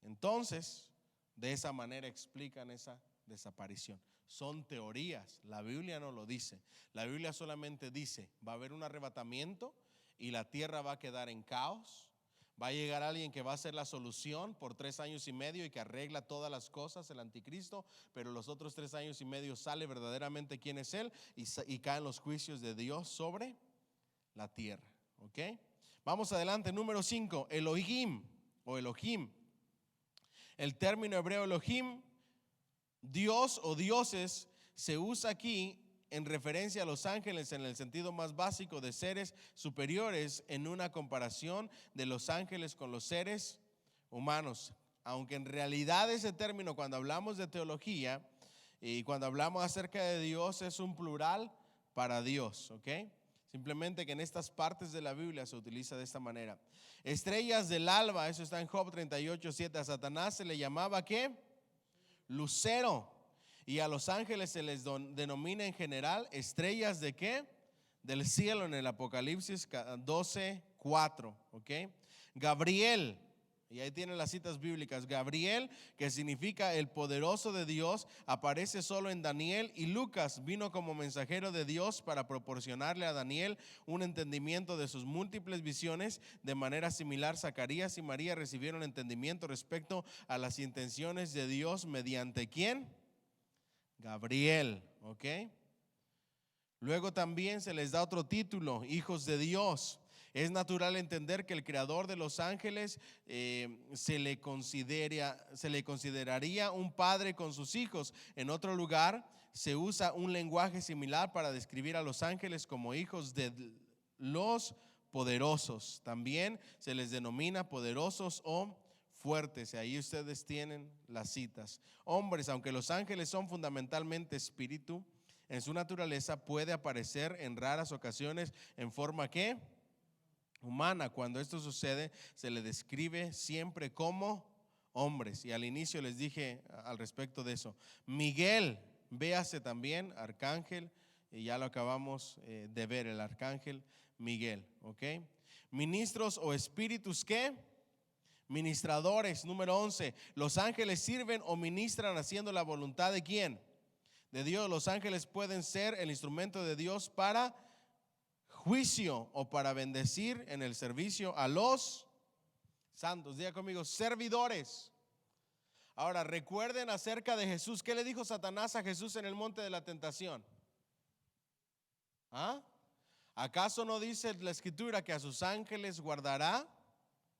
Entonces, de esa manera explican esa desaparición. son teorías. La Biblia no lo dice. La Biblia solamente dice, va a haber un arrebatamiento y la tierra va a quedar en caos. Va a llegar alguien que va a ser la solución por 3 años y medio y que arregla todas las cosas, el anticristo, pero los otros 3 años y medio sale verdaderamente quién es él y caen los juicios de Dios sobre la tierra. ¿Ok? Vamos adelante, número 5, Elohim o Elohim. El término hebreo Elohim, Dios o dioses, se usa aquí en referencia a los ángeles en el sentido más básico de seres superiores en una comparación de los ángeles con los seres humanos. Aunque en realidad ese término, cuando hablamos de teología y cuando hablamos acerca de Dios, es un plural para Dios, ¿ok? Simplemente que en estas partes de la Biblia se utiliza de esta manera. Estrellas del alba, eso está en Job 38:7. A Satanás se le llamaba ¿qué? Lucero. Y a los ángeles se les denomina en general estrellas de ¿qué? Del cielo en el Apocalipsis 12:4, ¿ok? Gabriel, y ahí tienen las citas bíblicas. Gabriel, que significa el poderoso de Dios, aparece solo en Daniel, y Lucas vino como mensajero de Dios para proporcionarle a Daniel un entendimiento de sus múltiples visiones. De manera similar, Zacarías y María recibieron entendimiento respecto a las intenciones de Dios mediante ¿quién? Gabriel, ¿ok? Luego también se les da otro título, hijos de Dios. Es natural entender que el creador de los ángeles se le consideraría un padre con sus hijos. En otro lugar se usa un lenguaje similar para describir a los ángeles como hijos de los poderosos. También se les denomina poderosos o fuertes, y ahí ustedes tienen las citas. Hombres, aunque los ángeles son fundamentalmente espíritu, en su naturaleza puede aparecer en raras ocasiones en forma ¿qué? Humana. Cuando esto sucede, se le describe siempre como hombres, y al inicio les dije al respecto de eso. Miguel, véase también arcángel, y ya lo acabamos de ver, el arcángel Miguel, ¿ok? Ministros o espíritus ¿qué? Ministradores, número 11. Los ángeles sirven o ministran haciendo la voluntad de ¿quién? De Dios. Los ángeles pueden ser el instrumento de Dios para juicio o para bendecir en el servicio a los santos. Diga conmigo, servidores. Ahora recuerden acerca de Jesús. ¿Qué le dijo Satanás a Jesús en el monte de la tentación? ¿Ah? ¿Acaso no dice la escritura que a sus ángeles guardará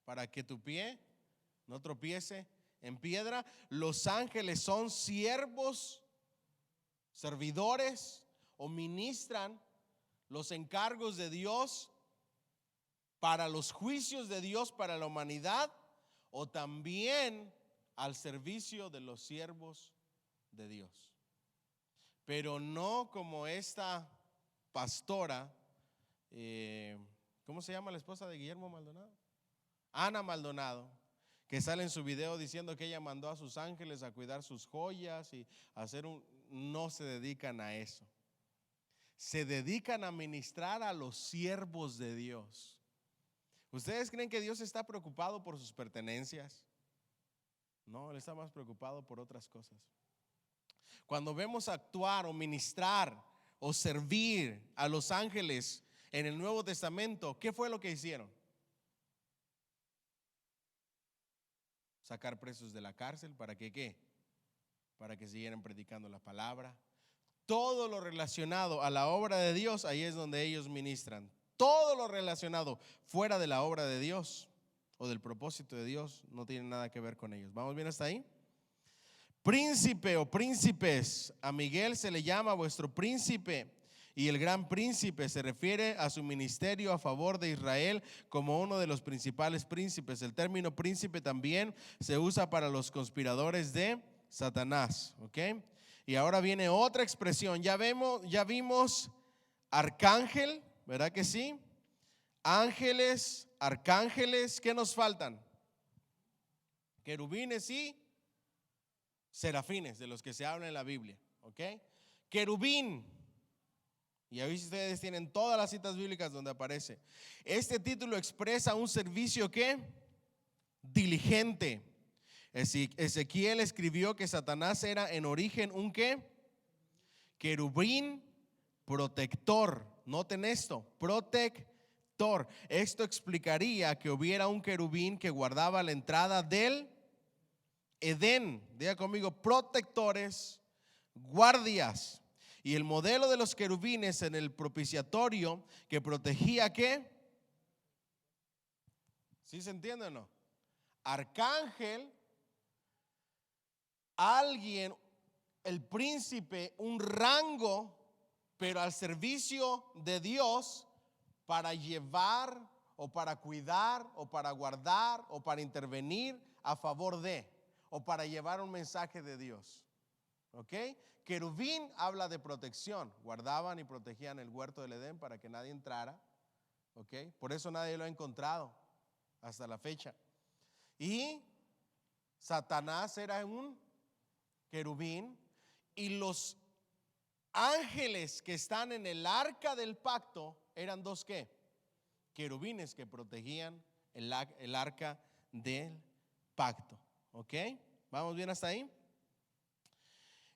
para que tu pie no tropiece en piedra? Los ángeles son siervos, servidores, o ministran los encargos de Dios para los juicios de Dios para la humanidad, o también al servicio de los siervos de Dios. Pero no como esta pastora, ¿cómo se llama la esposa de Guillermo Maldonado? Ana Maldonado, que sale en su video diciendo que ella mandó a sus ángeles a cuidar sus joyas y hacer no se dedican a eso. Se dedican a ministrar a los siervos de Dios. ¿Ustedes creen que Dios está preocupado por sus pertenencias? No, Él está más preocupado por otras cosas. Cuando vemos actuar o ministrar o servir a los ángeles en el Nuevo Testamento, ¿qué fue lo que hicieron? Sacar presos de la cárcel, ¿para que qué? Para que siguieran predicando la palabra. Todo lo relacionado a la obra de Dios, ahí es donde ellos ministran. Todo lo relacionado fuera de la obra de Dios o del propósito de Dios no tiene nada que ver con ellos. ¿Vamos bien hasta ahí? Príncipe o príncipes, a Miguel se le llama vuestro príncipe, y el gran príncipe se refiere a su ministerio a favor de Israel como uno de los principales príncipes. El término príncipe también se usa para los conspiradores de Satanás, ¿ok? Y ahora viene otra expresión. Ya vimos arcángel, ¿verdad que sí? Ángeles, arcángeles, ¿qué nos faltan? Querubines y serafines, de los que se habla en la Biblia, ¿ok? Querubín, y ahí ustedes tienen todas las citas bíblicas donde aparece. Este título expresa un servicio ¿qué? Diligente. Ezequiel escribió que Satanás era en origen un ¿qué? Querubín protector. Noten esto, protector. Esto explicaría que hubiera un querubín que guardaba la entrada del Edén. Diga conmigo, protectores, guardias. Y el modelo de los querubines en el propiciatorio que protegía, ¿qué? ¿Sí se entiende o no? Arcángel, alguien, el príncipe, un rango, pero al servicio de Dios para llevar o para cuidar o para guardar o para intervenir a favor de o para llevar un mensaje de Dios. ¿Ok? Querubín habla de protección. Guardaban y protegían el huerto del Edén para que nadie entrara. ¿Ok? Por eso nadie lo ha encontrado hasta la fecha. Y Satanás era un querubín. Y los ángeles que están en el arca del pacto eran dos ¿qué? Querubines que protegían el arca del pacto. ¿Ok? ¿Vamos bien hasta ahí?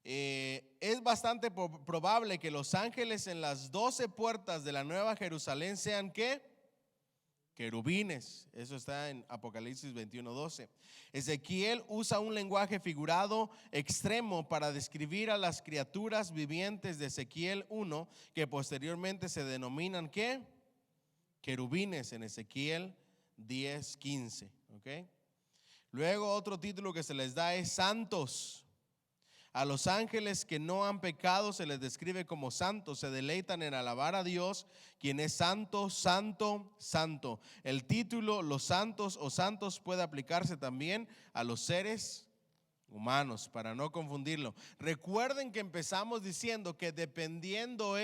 Es bastante probable que los ángeles en las 12 puertas de la Nueva Jerusalén sean ¿qué? Querubines. Eso está en Apocalipsis 21:12. Ezequiel usa un lenguaje figurado extremo para describir a las criaturas vivientes de Ezequiel 1, que posteriormente se denominan ¿qué? Querubines en Ezequiel 10:15. ¿Ok? Luego otro título que se les da es santos. A los ángeles que no han pecado se les describe como santos, se deleitan en alabar a Dios, quien es santo, santo, santo. El título los santos o santos puede aplicarse también a los seres humanos, para no confundirlo. Recuerden que empezamos diciendo que dependiendo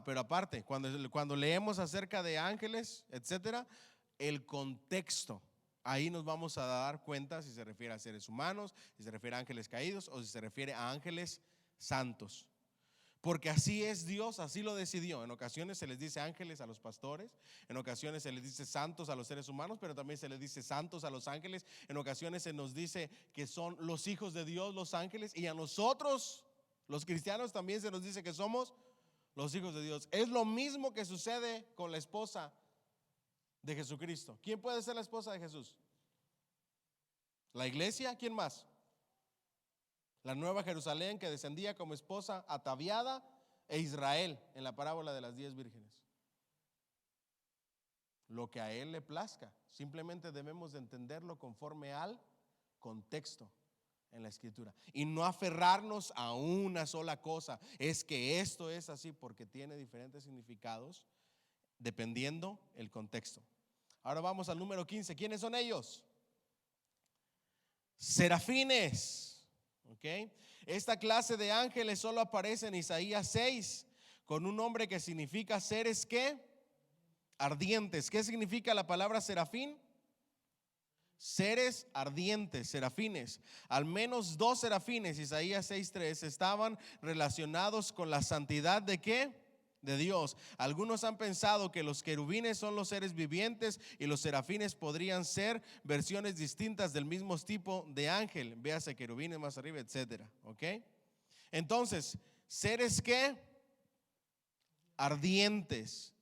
pero aparte, cuando leemos acerca de ángeles, etcétera, el contexto. Ahí nos vamos a dar cuenta si se refiere a seres humanos, si se refiere a ángeles caídos o si se refiere a ángeles santos. Porque así es Dios, así lo decidió. En ocasiones se les dice ángeles a los pastores, en ocasiones se les dice santos a los seres humanos, pero también se les dice santos a los ángeles. En ocasiones se nos dice que son los hijos de Dios los ángeles, y a nosotros, los cristianos, también se nos dice que somos los hijos de Dios. Es lo mismo que sucede con la esposa de Jesucristo. ¿Quién puede ser la esposa de Jesús? ¿La iglesia? ¿Quién más? La Nueva Jerusalén, que descendía como esposa ataviada, e Israel en la parábola de las 10 vírgenes. Lo que a él le plazca. Simplemente debemos de entenderlo conforme al contexto en la escritura y no aferrarnos a una sola cosa. Es que esto es así, porque tiene diferentes significados dependiendo el contexto. Ahora vamos al número 15. ¿Quiénes son ellos? Serafines. ¿Ok? Esta clase de ángeles solo aparece en Isaías 6 con un nombre que significa seres ¿qué? Ardientes. ¿Qué significa la palabra serafín? Seres ardientes, serafines. Al menos 2 serafines, Isaías 6:3, estaban relacionados con la santidad de ¿qué? De Dios. Algunos han pensado que los querubines son los seres vivientes y los serafines podrían ser versiones distintas del mismo tipo de ángel. Véase querubines más arriba, etcétera. ¿Ok? Entonces, seres ¿qué? Ardientes,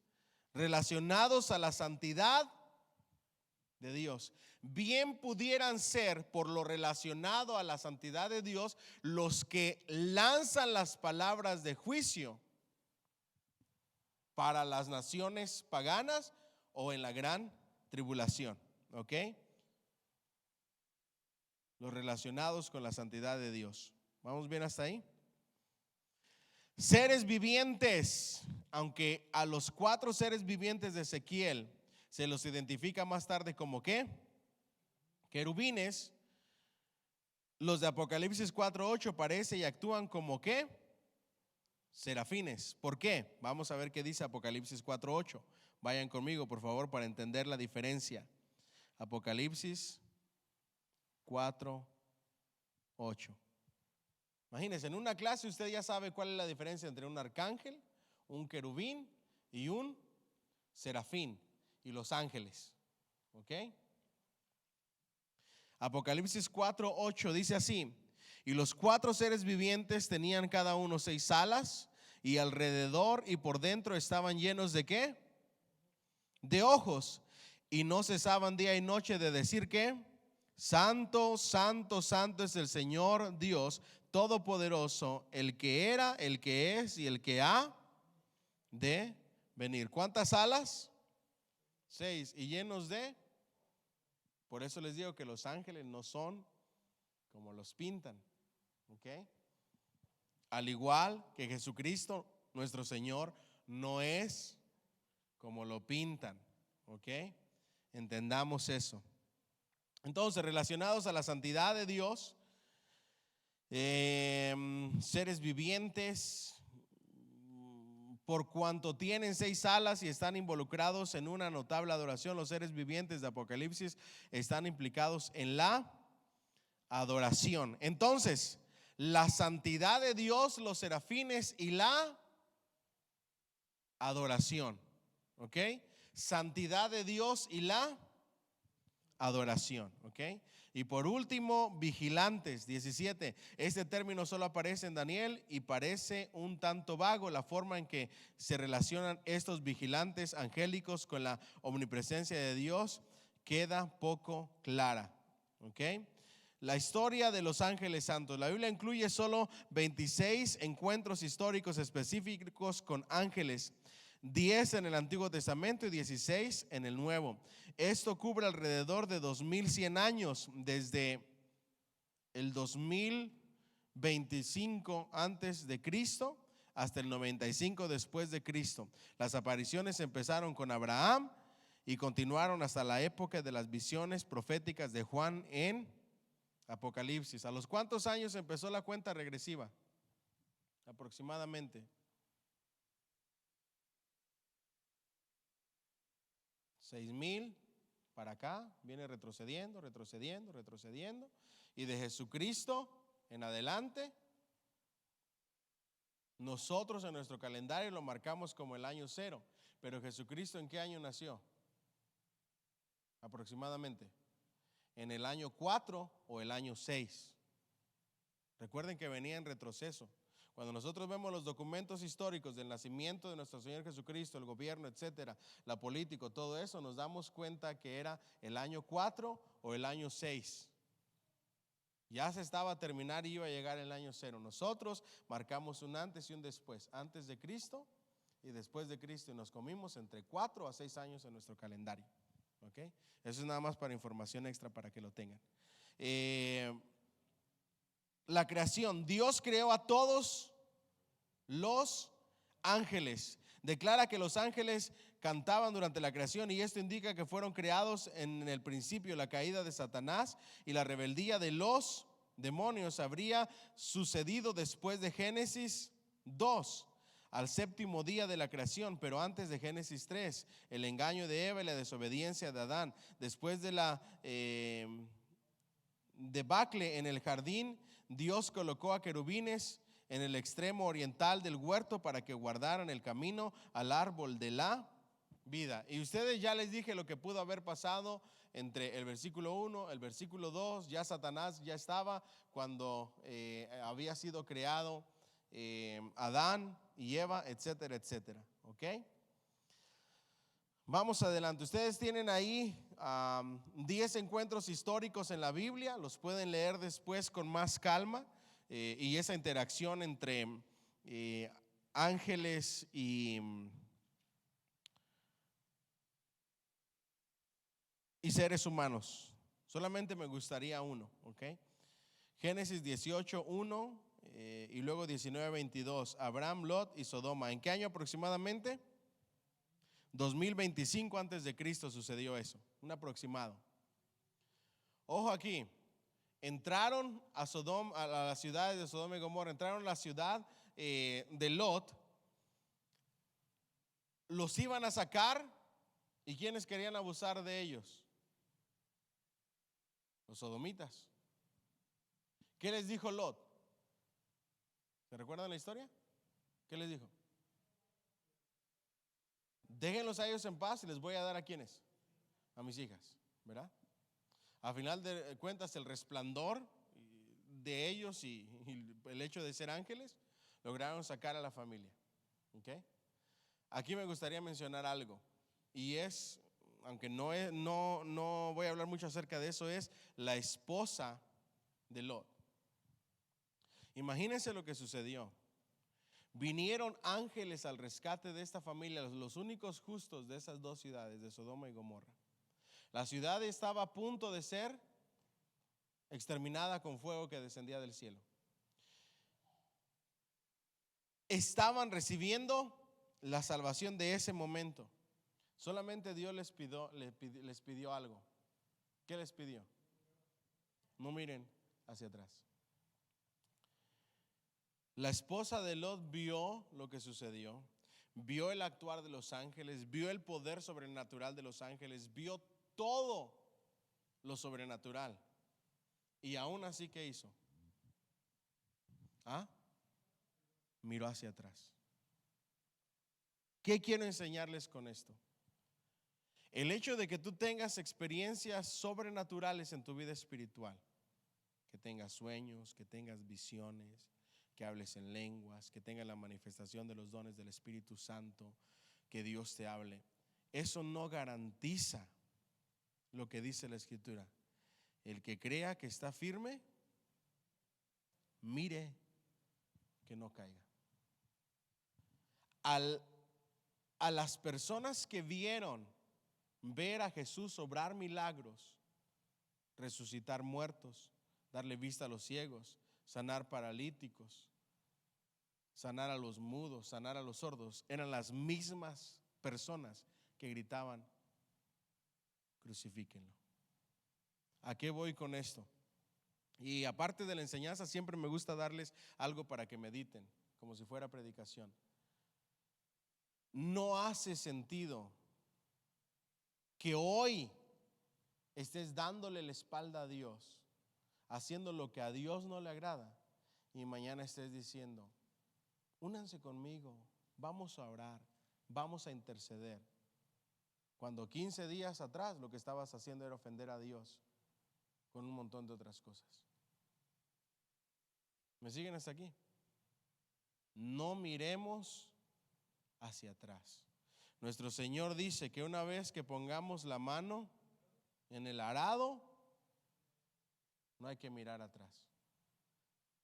relacionados a la santidad de Dios. Bien pudieran ser, por lo relacionado a la santidad de Dios, los que lanzan las palabras de juicio para las naciones paganas o en la gran tribulación. ¿Ok? Los relacionados con la santidad de Dios. ¿Vamos bien hasta ahí? Seres vivientes. Aunque a los 4 seres vivientes de Ezequiel se los identifica más tarde como ¿qué? Querubines, los de Apocalipsis 4:8 parece y actúan como ¿qué? Serafines. ¿Por qué? Vamos a ver qué dice Apocalipsis 4:8. Vayan conmigo, por favor, para entender la diferencia. Apocalipsis 4:8. Imagínense, en una clase usted ya sabe cuál es la diferencia entre un arcángel, un querubín y un serafín, y los ángeles. ¿Ok? Apocalipsis 4:8 dice así: Y los 4 seres vivientes tenían cada uno 6 alas, y alrededor y por dentro estaban llenos ¿de qué? De ojos, y no cesaban día y noche de decir ¿qué? Santo, santo, santo es el Señor Dios Todopoderoso, el que era, el que es y el que ha de venir. ¿Cuántas alas? 6. Y llenos de. Por eso les digo que los ángeles no son como los pintan. ¿Ok? Al igual que Jesucristo, nuestro Señor, no es como lo pintan. ¿Ok? Entendamos eso. Entonces, relacionados a la santidad de Dios, seres vivientes, por cuanto tienen 6 alas y están involucrados en una notable adoración, los seres vivientes de Apocalipsis están implicados en la adoración. Entonces, la santidad de Dios, los serafines y la adoración. ¿Ok? Santidad de Dios y la adoración. ¿Ok? Y por último, vigilantes, 17. Este término solo aparece en Daniel y parece un tanto vago. La forma en que se relacionan estos vigilantes angélicos con la omnipresencia de Dios queda poco clara. ¿Ok? La historia de los ángeles santos. La Biblia incluye solo 26 encuentros históricos específicos con ángeles, 10 en el Antiguo Testamento y 16 en el Nuevo. Esto cubre alrededor de 2100 años, desde el 2025 antes de Cristo hasta el 95 después de Cristo. Las apariciones empezaron con Abraham y continuaron hasta la época de las visiones proféticas de Juan en Apocalipsis. ¿A los cuántos años empezó la cuenta regresiva? Aproximadamente 6000 para acá, viene retrocediendo, retrocediendo, retrocediendo, y de Jesucristo en adelante, nosotros en nuestro calendario lo marcamos como el año 0, pero Jesucristo ¿en qué año nació? Aproximadamente en el año 4 o el año 6. Recuerden que venía en retroceso. Cuando nosotros vemos los documentos históricos del nacimiento de nuestro Señor Jesucristo, el gobierno, etcétera, la política, todo eso, nos damos cuenta que era el año 4 o el año 6. Ya se estaba a terminar y iba a llegar el año 0. Nosotros marcamos un antes y un después, antes de Cristo y después de Cristo, y nos comimos entre 4 a 6 años en nuestro calendario. ¿Ok? Eso es nada más para información extra para que lo tengan. La creación, Dios creó a todos los ángeles. Declara que los ángeles cantaban durante la creación, y esto indica que fueron creados en el principio. La caída de Satanás y la rebeldía de los demonios habría sucedido después de Génesis 2, al séptimo día de la creación, pero antes de Génesis 3, el engaño de Eva y la desobediencia de Adán. Después de la debacle en el jardín, Dios colocó a querubines en el extremo oriental del huerto para que guardaran el camino al árbol de la vida. Y ustedes, ya les dije lo que pudo haber pasado entre el versículo 1, el versículo 2. Ya Satanás ya estaba cuando había sido creado Adán y Eva, etcétera, etcétera. ¿Ok? Vamos adelante. Ustedes tienen ahí 10 encuentros históricos en la Biblia. Los pueden leer después con más calma. Y esa interacción entre ángeles y seres humanos. Solamente me gustaría uno, ¿ok? Génesis 18, 1 y luego 19, 22. Abraham, Lot y Sodoma. ¿En qué año aproximadamente? 2025 antes de Cristo sucedió eso, un aproximado. Ojo aquí. Entraron a Sodoma, a las ciudades de Sodoma y Gomorra, entraron a la ciudad de Lot, los iban a sacar, y ¿quiénes querían abusar de ellos? Los sodomitas. ¿Qué les dijo Lot? ¿Se recuerdan la historia? ¿Qué les dijo? Déjenlos a ellos en paz y les voy a dar ¿a quiénes? A mis hijas, ¿verdad? A final de cuentas, el resplandor de ellos y el hecho de ser ángeles, lograron sacar a la familia. ¿Okay? Aquí me gustaría mencionar algo, y es, aunque no voy a hablar mucho acerca de eso, es la esposa de Lot. Imagínense lo que sucedió. Vinieron ángeles al rescate de esta familia, los únicos justos de esas dos ciudades, de Sodoma y Gomorra. La ciudad estaba a punto de ser exterminada con fuego que descendía del cielo. Estaban recibiendo la salvación de ese momento. Solamente Dios les pidió algo. ¿Qué les pidió? No miren hacia atrás. La esposa de Lot vio lo que sucedió, vio el actuar de los ángeles, vio el poder sobrenatural de los ángeles, vio todo lo sobrenatural. Y aún así, ¿qué hizo? Miró hacia atrás. ¿Qué quiero enseñarles con esto? El hecho de que tú tengas experiencias sobrenaturales en tu vida espiritual, que tengas sueños, que tengas visiones, que hables en lenguas, que tengas la manifestación de los dones del Espíritu Santo, que Dios te hable, eso no garantiza lo que dice la Escritura. El que crea que está firme, mire que no caiga. A las personas que vieron ver a Jesús obrar milagros, resucitar muertos, darle vista a los ciegos, sanar paralíticos, sanar a los mudos, sanar a los sordos, eran las mismas personas que gritaban: crucifíquenlo. ¿A qué voy con esto? Y aparte de la enseñanza, siempre me gusta darles algo para que mediten, como si fuera predicación. No hace sentido que hoy estés dándole la espalda a Dios, haciendo lo que a Dios no le agrada, y mañana estés diciendo: únanse conmigo, vamos a orar, vamos a interceder, cuando 15 días atrás lo que estabas haciendo era ofender a Dios con un montón de otras cosas. ¿Me siguen hasta aquí? No miremos hacia atrás. Nuestro Señor dice que una vez que pongamos la mano en el arado, no hay que mirar atrás.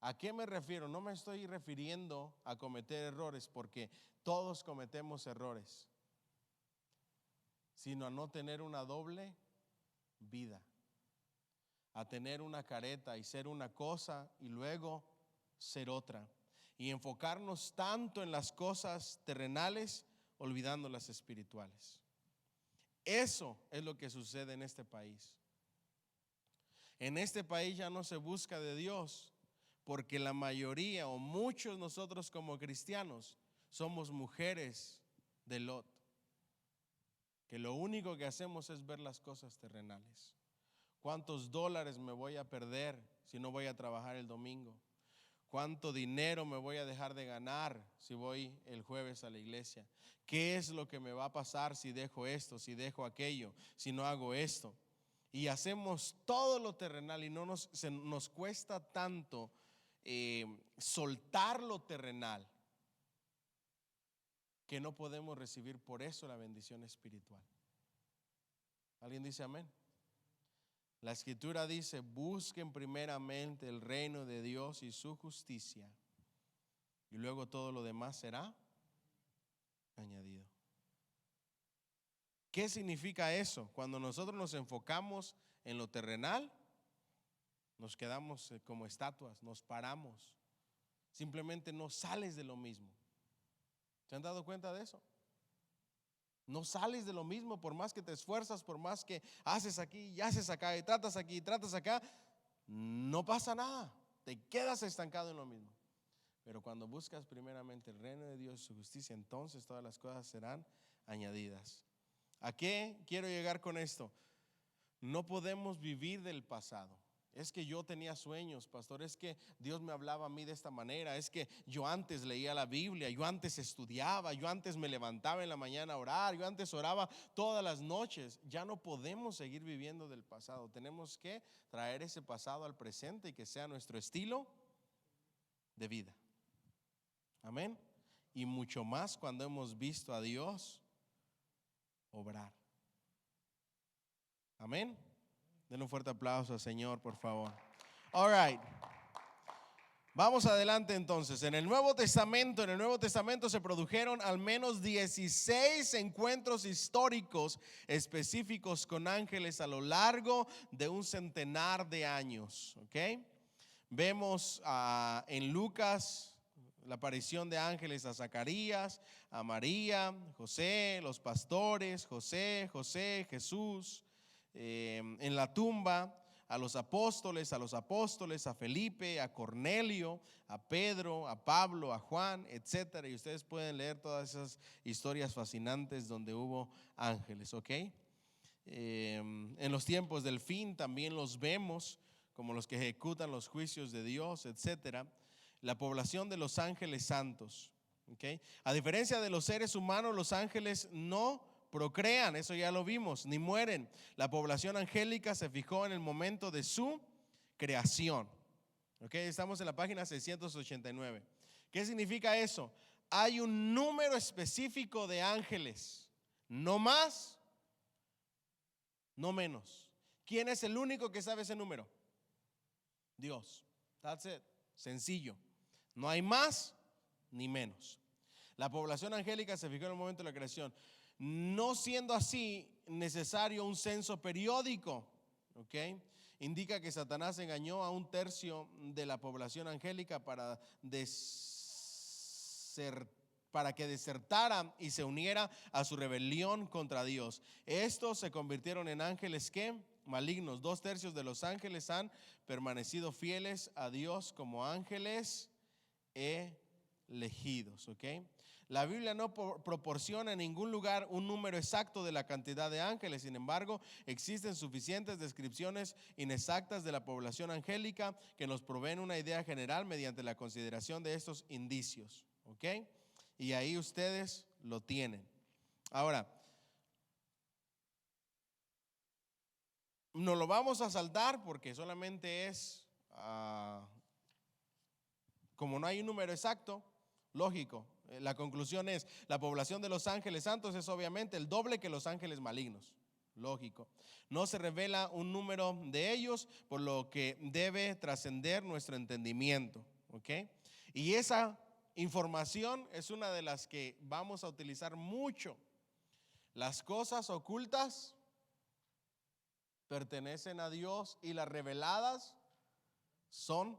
¿A qué me refiero? No me estoy refiriendo a cometer errores, porque todos cometemos errores, sino a no tener una doble vida, a tener una careta y ser una cosa y luego ser otra, y enfocarnos tanto en las cosas terrenales olvidando las espirituales. Eso es lo que sucede en este país. En este país ya no se busca de Dios, porque la mayoría o muchos nosotros como cristianos somos mujeres de Lot, que lo único que hacemos es ver las cosas terrenales. ¿Cuántos dólares me voy a perder si no voy a trabajar el domingo? ¿Cuánto dinero me voy a dejar de ganar si voy el jueves a la iglesia? ¿Qué es lo que me va a pasar si dejo esto, si dejo aquello, si no hago esto? Y hacemos todo lo terrenal y nos cuesta tanto soltar lo terrenal, que no podemos recibir por eso la bendición espiritual. ¿Alguien dice amén? La Escritura dice: busquen primeramente el reino de Dios y su justicia, y luego todo lo demás será añadido. ¿Qué significa eso? Cuando nosotros nos enfocamos en lo terrenal, nos quedamos como estatuas, nos paramos, simplemente no sales de lo mismo. ¿Se han dado cuenta de eso? No sales de lo mismo, por más que te esfuerzas, por más que haces aquí y haces acá y tratas aquí y tratas acá, no pasa nada, te quedas estancado en lo mismo. Pero cuando buscas primeramente el reino de Dios y su justicia, entonces todas las cosas serán añadidas. ¿A qué quiero llegar con esto? No podemos vivir del pasado. Es que yo tenía sueños, pastor, es que Dios me hablaba a mí de esta manera, es que yo antes leía la Biblia, yo antes estudiaba, yo antes me levantaba en la mañana a orar, yo antes oraba todas las noches. Ya no podemos seguir viviendo del pasado, tenemos que traer ese pasado al presente y que sea nuestro estilo de vida. Amén. Y mucho más cuando hemos visto a Dios obrar. Amén. Denle un fuerte aplauso al Señor, por favor. All right. Vamos adelante entonces. En el Nuevo Testamento se produjeron al menos 16 encuentros históricos específicos con ángeles a lo largo de un centenar de años. ¿Ok? Vemos en Lucas la aparición de ángeles a Zacarías, a María, José, los pastores, José, Jesús. En la tumba, a los apóstoles, a Felipe, a Cornelio, a Pedro, a Pablo, a Juan, etcétera. Y ustedes pueden leer todas esas historias fascinantes donde hubo ángeles, ¿ok? En los tiempos del fin también los vemos como los que ejecutan los juicios de Dios, etcétera. La población de los ángeles santos, ¿ok? A diferencia de los seres humanos, los ángeles no procrean, eso ya lo vimos, ni mueren. La población angélica se fijó en el momento de su creación. ¿Ok? Estamos en la página 689. ¿Qué significa eso? Hay un número específico de ángeles, no más, no menos. ¿Quién es el único que sabe ese número? Dios. That's it. Sencillo. No hay más ni menos. La población angélica se fijó en el momento de la creación. No siendo así necesario un censo periódico, ¿ok? Indica que Satanás engañó a un tercio de la población angélica para que desertara y se uniera a su rebelión contra Dios. Estos se convirtieron en ángeles que malignos. 2/3 de los ángeles han permanecido fieles a Dios como ángeles elegidos, ¿ok? La Biblia no proporciona en ningún lugar un número exacto de la cantidad de ángeles. Sin embargo, existen suficientes descripciones inexactas de la población angélica que nos proveen una idea general mediante la consideración de estos indicios, ¿ok? Y ahí ustedes lo tienen. Ahora, no lo vamos a saltar porque solamente es, como no hay un número exacto, lógico. La conclusión es, la población de los ángeles santos es obviamente el doble que los ángeles malignos. Lógico. No se revela un número de ellos, por lo que debe trascender nuestro entendimiento, ¿ok? Y esa información es una de las que vamos a utilizar mucho. Las cosas ocultas pertenecen a Dios y las reveladas son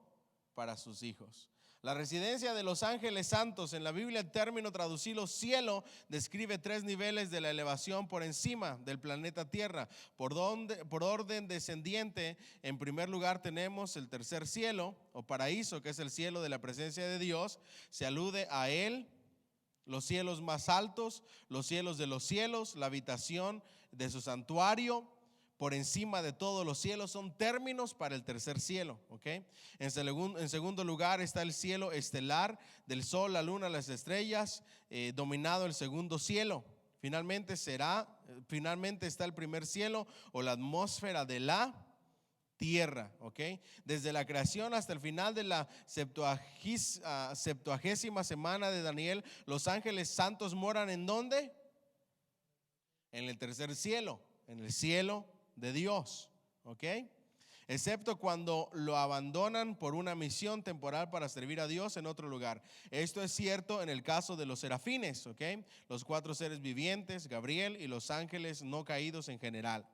para sus hijos. La residencia de los ángeles santos, en la Biblia el término traducido cielo describe 3 niveles de la elevación por encima del planeta Tierra. Por orden descendiente, en primer lugar tenemos el tercer cielo o paraíso, que es el cielo de la presencia de Dios. Se alude a él, los cielos más altos, los cielos de los cielos, la habitación de su santuario. Por encima de todos los cielos son términos para el tercer cielo, ¿ok? En segundo lugar está el cielo estelar, del sol, la luna, las estrellas, dominado el segundo cielo. Finalmente está el primer cielo o la atmósfera de la tierra, ¿ok? Desde la creación hasta el final de la 70ª semana de Daniel, los ángeles santos moran ¿en dónde? En el tercer cielo, en el cielo de Dios, ¿ok? Excepto cuando lo abandonan por una misión temporal para servir a Dios en otro lugar. Esto es cierto en el caso de los serafines, ¿ok? Los 4 seres vivientes, Gabriel y los ángeles no caídos en general,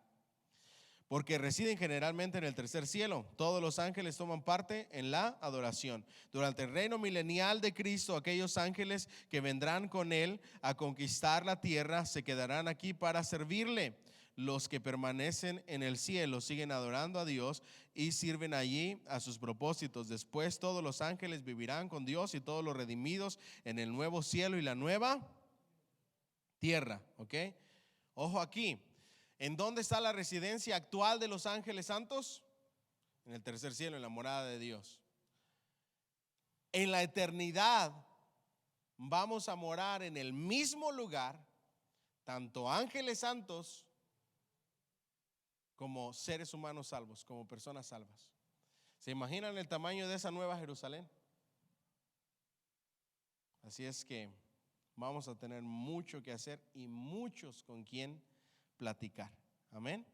porque residen generalmente en el tercer cielo. Todos los ángeles toman parte en la adoración. Durante el reino milenial de Cristo, aquellos ángeles que vendrán con él a conquistar la tierra se quedarán aquí para servirle. Los que permanecen en el cielo siguen adorando a Dios y sirven allí a sus propósitos. Después todos los ángeles vivirán con Dios y todos los redimidos en el nuevo cielo y la nueva tierra, ¿ok? Ojo aquí, ¿en dónde está la residencia actual de los ángeles santos? en el tercer cielo, en la morada de Dios. En la eternidad vamos a morar en el mismo lugar, tanto ángeles santos como seres humanos salvos, como personas salvas. ¿Se imaginan el tamaño de esa nueva Jerusalén? Así es que vamos a tener mucho que hacer y muchos con quien platicar. Amén.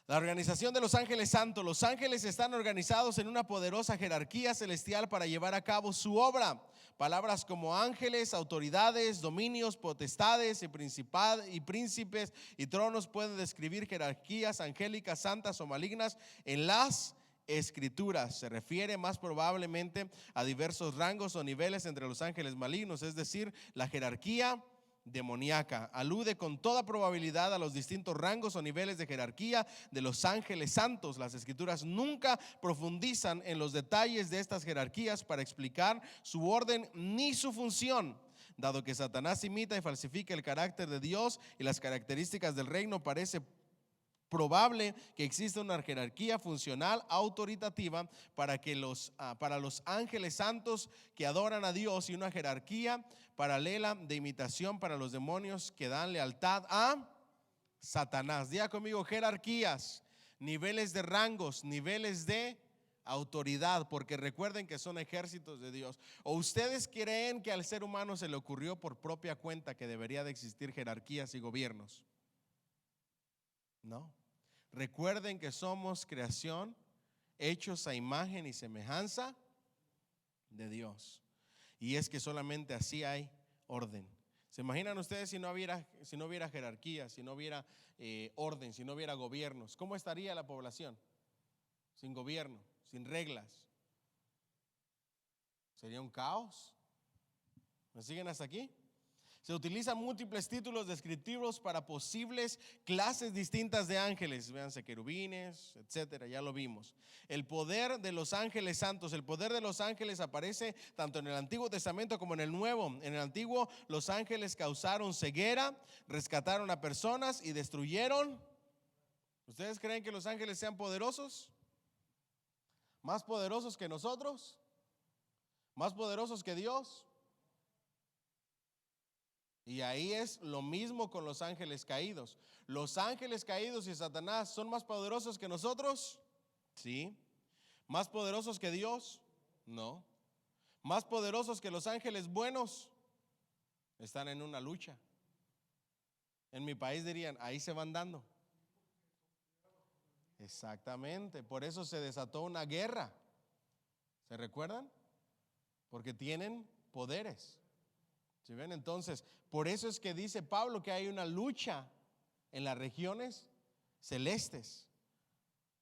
La organización de los ángeles santos. Los ángeles están organizados en una poderosa jerarquía celestial para llevar a cabo su obra. Palabras como ángeles, autoridades, dominios, potestades y príncipes y tronos pueden describir jerarquías angélicas, santas o malignas en las Escrituras. Se refiere más probablemente a diversos rangos o niveles entre los ángeles malignos, es decir, la jerarquía demoníaca. Alude con toda probabilidad a los distintos rangos o niveles de jerarquía de los ángeles santos. Las Escrituras nunca profundizan en los detalles de estas jerarquías para explicar su orden ni su función. Dado que Satanás imita y falsifica el carácter de Dios y las características del reino, parece probable que exista una jerarquía funcional autoritativa para los ángeles santos que adoran a Dios y una jerarquía paralela de imitación para los demonios que dan lealtad a Satanás. Diga conmigo: jerarquías, niveles de rangos, niveles de autoridad, porque recuerden que son ejércitos de Dios. ¿O ustedes creen que al ser humano se le ocurrió por propia cuenta que debería de existir jerarquías y gobiernos? No. Recuerden que somos creación, hechos a imagen y semejanza de Dios. Y es que solamente así hay orden. ¿Se imaginan ustedes si no hubiera jerarquía, si no hubiera orden, si no hubiera gobiernos? ¿Cómo estaría la población? Sin gobierno, sin reglas. Sería un caos. ¿Me siguen hasta aquí? Se utilizan múltiples títulos descriptivos para posibles clases distintas de ángeles. Véanse, querubines, etcétera, ya lo vimos. El poder de los ángeles santos. El poder de los ángeles aparece tanto en el Antiguo Testamento como en el Nuevo. En el Antiguo, los ángeles causaron ceguera, rescataron a personas y destruyeron. ¿Ustedes creen que los ángeles sean poderosos? ¿Más poderosos que nosotros? ¿Más poderosos que Dios? Y ahí es lo mismo con los ángeles caídos. ¿Los ángeles caídos y Satanás son más poderosos que nosotros? Sí. ¿Más poderosos que Dios? No. ¿Más poderosos que los ángeles buenos? Están en una lucha. En mi país dirían, ahí se van dando. Exactamente. Por eso se desató una guerra. ¿Se recuerdan? Porque tienen poderes. ¿Sí ven? Entonces, por eso es que dice Pablo que hay una lucha en las regiones celestes.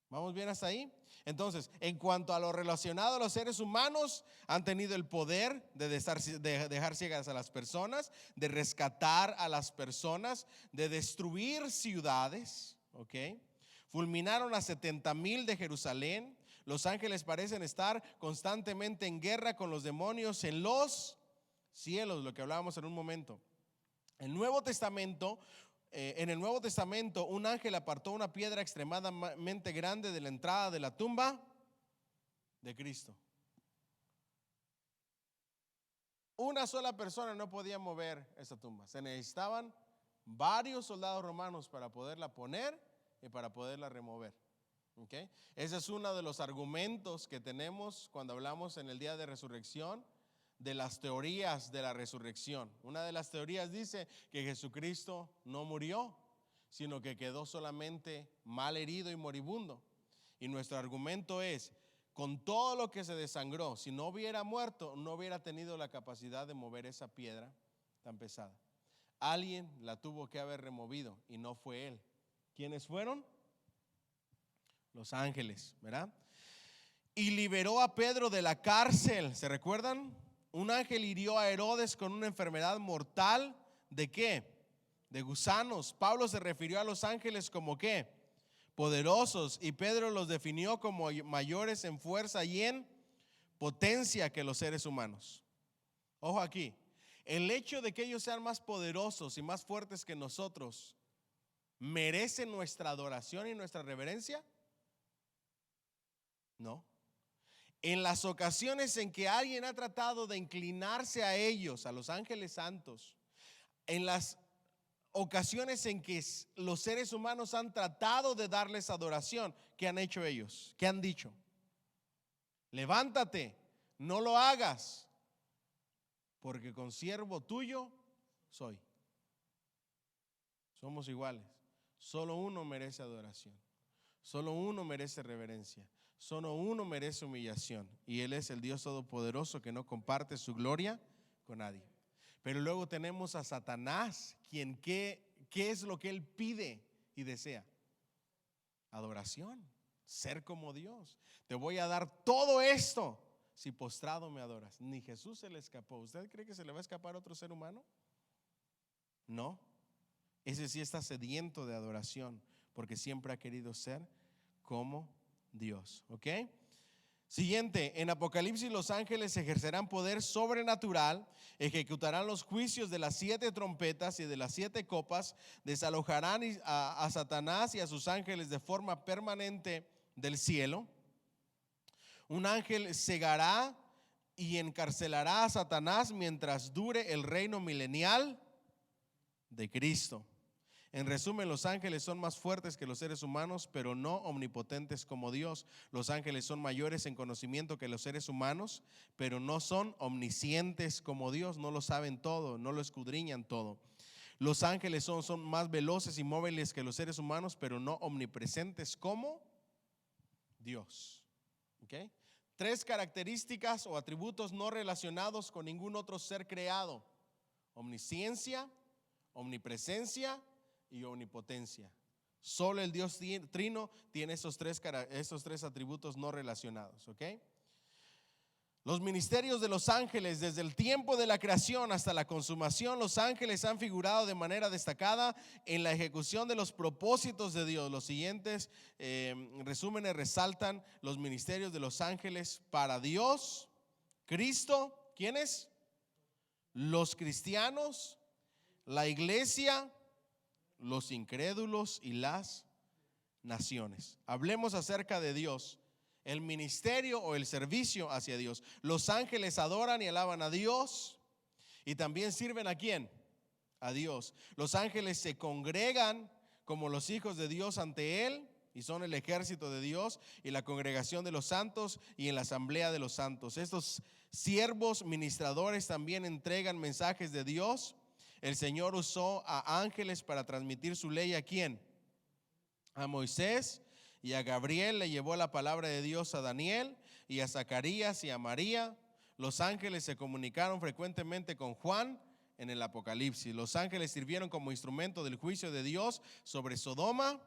¿Vamos bien hasta ahí? Entonces, en cuanto a lo relacionado a los seres humanos, han tenido el poder de dejar ciegas a las personas, de rescatar a las personas, de destruir ciudades, ¿ok? Fulminaron a 70,000 de Jerusalén. Los ángeles parecen estar constantemente en guerra con los demonios en los cielos, lo que hablábamos en un momento. En el Nuevo Testamento, un ángel apartó una piedra extremadamente grande de la entrada de la tumba de Cristo. Una sola persona no podía mover esa tumba. Se necesitaban varios soldados romanos para poderla poner y para poderla remover. ¿Okay? Ese es uno de los argumentos que tenemos cuando hablamos en el día de resurrección, de las teorías de la resurrección. Una de las teorías dice que Jesucristo no murió, sino que quedó solamente mal herido y moribundo. Y nuestro argumento es, con todo lo que se desangró, si no hubiera muerto, no hubiera tenido la capacidad de mover esa piedra tan pesada. Alguien la tuvo que haber removido y no fue él. ¿Quiénes fueron? Los ángeles, ¿verdad? Y liberó a Pedro de la cárcel. ¿Se recuerdan? Un ángel hirió a Herodes con una enfermedad mortal. ¿De qué? De gusanos. Pablo se refirió a los ángeles como ¿qué? Poderosos. Y Pedro los definió como mayores en fuerza y en potencia que los seres humanos. Ojo aquí. El hecho de que ellos sean más poderosos y más fuertes que nosotros merece nuestra adoración y nuestra reverencia. No. En las ocasiones en que alguien ha tratado de inclinarse a ellos, a los ángeles santos, en las ocasiones en que los seres humanos han tratado de darles adoración, ¿qué han hecho ellos? ¿Qué han dicho? Levántate, no lo hagas, porque consiervo tuyo soy. Somos iguales. Solo uno merece adoración. Solo uno merece reverencia. Solo uno merece humillación. Y Él es el Dios Todopoderoso que no comparte su gloria con nadie. Pero luego tenemos a Satanás, quien ¿qué es lo que él pide y desea? Adoración, ser como Dios. Te voy a dar todo esto si postrado me adoras. Ni Jesús se le escapó. ¿Usted cree que se le va a escapar a otro ser humano? No. Ese sí está sediento de adoración, porque siempre ha querido ser como Dios. ¿Ok? Siguiente, en Apocalipsis los ángeles ejercerán poder sobrenatural, ejecutarán los juicios de las 7 trompetas y de las 7 copas, desalojarán a Satanás y a sus ángeles de forma permanente del cielo. Un ángel cegará y encarcelará a Satanás mientras dure el reino milenial de Cristo. En resumen, los ángeles son más fuertes que los seres humanos, pero no omnipotentes como Dios. Los ángeles son mayores en conocimiento que los seres humanos, pero no son omniscientes como Dios. No lo saben todo, no lo escudriñan todo. Los ángeles son más veloces y móviles que los seres humanos, pero no omnipresentes como Dios. ¿Okay? 3 características o atributos no relacionados con ningún otro ser creado: omnisciencia, omnipresencia y omnipotencia. Solo el Dios Trino tiene esos tres atributos no relacionados. ¿Ok? Los ministerios de los ángeles, desde el tiempo de la creación hasta la consumación, los ángeles han figurado de manera destacada en la ejecución de los propósitos de Dios. Los siguientes resúmenes resaltan los ministerios de los ángeles para Dios, Cristo, ¿quiénes? Los cristianos, la iglesia, los incrédulos y las naciones. Hablemos acerca de Dios, el ministerio o el servicio hacia Dios. Los ángeles adoran y alaban a Dios y también sirven ¿a quién? A Dios. Los ángeles se congregan como los hijos de Dios ante Él y son el ejército de Dios y la congregación de los santos y en la asamblea de los santos. Estos siervos ministradores también entregan mensajes de Dios. El Señor usó a ángeles para transmitir su ley ¿a quién? A Moisés, y a Gabriel le llevó la palabra de Dios a Daniel, y a Zacarías y a María. Los ángeles se comunicaron frecuentemente con Juan en el Apocalipsis. Los ángeles sirvieron como instrumento del juicio de Dios sobre Sodoma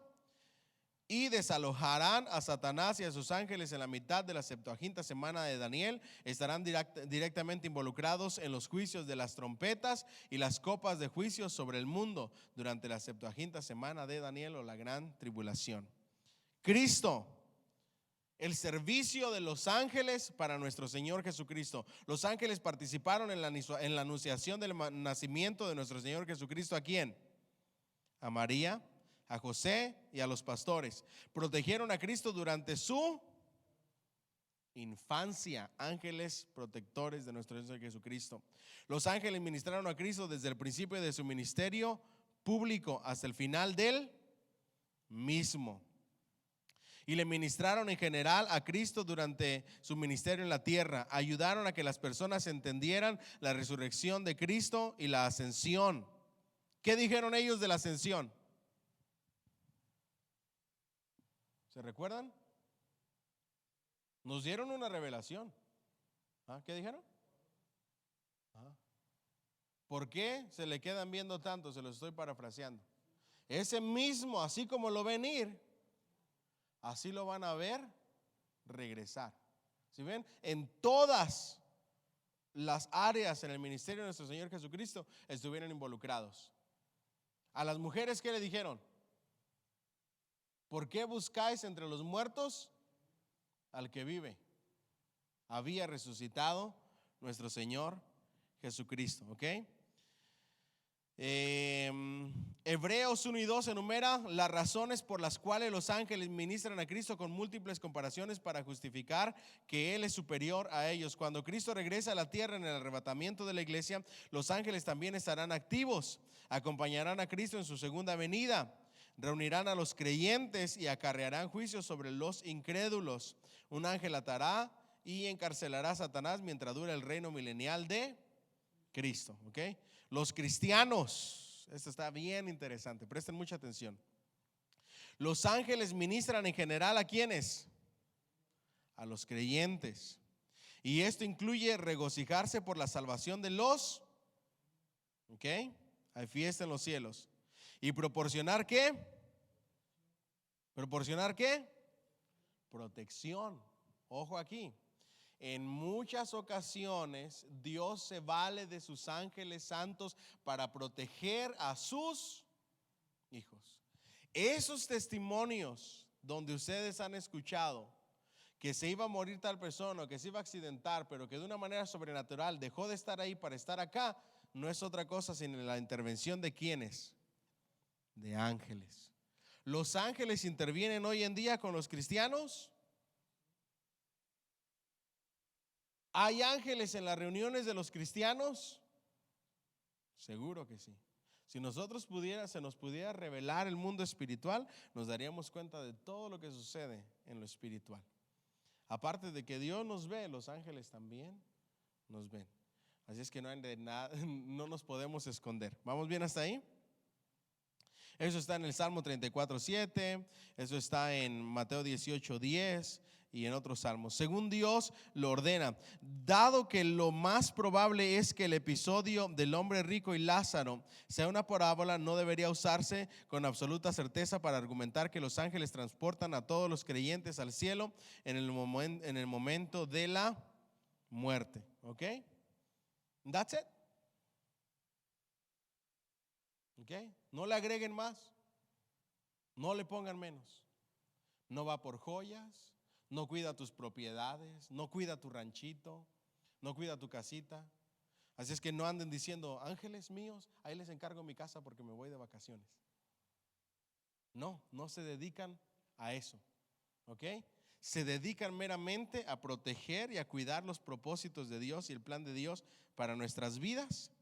y desalojarán a Satanás y a sus ángeles en la mitad de la 70ª semana de Daniel. Estarán directamente involucrados en los juicios de las trompetas y las copas de juicio sobre el mundo durante la 70ª semana de Daniel o la gran tribulación. Cristo, el servicio de los ángeles para nuestro Señor Jesucristo. Los ángeles participaron en la anunciación del nacimiento de nuestro Señor Jesucristo. ¿A quién? A María, a José y a los pastores. Protegieron a Cristo durante su infancia. Ángeles protectores de nuestro Señor Jesucristo. Los ángeles ministraron a Cristo desde el principio de su ministerio público hasta el final del mismo. Y le ministraron en general a Cristo durante su ministerio en la tierra. Ayudaron a que las personas entendieran la resurrección de Cristo y la ascensión. ¿Qué dijeron ellos de la ascensión? ¿Se recuerdan? Nos dieron una revelación. ¿Qué dijeron? ¿Por qué se le quedan viendo tanto? Se lo estoy parafraseando. Ese mismo, así como lo ven ir, así lo van a ver regresar. ¿Sí ven? En todas las áreas en el ministerio de nuestro Señor Jesucristo estuvieron involucrados. A las mujeres, ¿qué le dijeron? ¿Por qué buscáis entre los muertos al que vive? Había resucitado nuestro Señor Jesucristo. ¿Ok? Hebreos 1 y 2 enumera las razones por las cuales los ángeles ministran a Cristo con múltiples comparaciones para justificar que Él es superior a ellos. Cuando Cristo regresa a la tierra en el arrebatamiento de la iglesia, los ángeles también estarán activos, acompañarán a Cristo en su segunda venida, reunirán a los creyentes y acarrearán juicios sobre los incrédulos. Un ángel atará y encarcelará a Satanás mientras dure el reino milenial de Cristo, ¿ok? Los cristianos, esto está bien interesante, presten mucha atención. Los ángeles ministran en general ¿a quiénes? A los creyentes. Y esto incluye regocijarse por la salvación de los, ¿ok? Hay fiesta en los cielos. Y proporcionar ¿qué? ¿Proporcionar qué? Protección. Ojo aquí. En muchas ocasiones Dios se vale de sus ángeles santos para proteger a sus hijos. Esos testimonios donde ustedes han escuchado que se iba a morir tal persona o que se iba a accidentar, pero que de una manera sobrenatural dejó de estar ahí para estar acá, no es otra cosa sino la intervención de ¿quiénes? De ángeles. ¿Los ángeles intervienen hoy en día con los cristianos? ¿Hay ángeles en las reuniones de los cristianos? Seguro que sí. Si nosotros se nos pudiera revelar el mundo espiritual, nos daríamos cuenta de todo lo que sucede en lo espiritual. Aparte de que Dios nos ve, los ángeles también nos ven. Así es que no hay de nada, no nos podemos esconder. ¿Vamos bien hasta ahí? Eso está en el Salmo 34:7, eso está en Mateo 18:10 y en otros salmos. Según Dios lo ordena, dado que lo más probable es que el episodio del hombre rico y Lázaro sea una parábola, no debería usarse con absoluta certeza para argumentar que los ángeles transportan a todos los creyentes al cielo en el momento de la muerte. ¿Ok? That's it. ¿Ok? No le agreguen más, no le pongan menos. No va por joyas, no cuida tus propiedades, no cuida tu ranchito, no cuida tu casita. Así es que no anden diciendo, ángeles míos, ahí les encargo mi casa porque me voy de vacaciones. No, no se dedican a eso, ¿ok? Se dedican meramente a proteger y a cuidar los propósitos de Dios y el plan de Dios para nuestras vidas.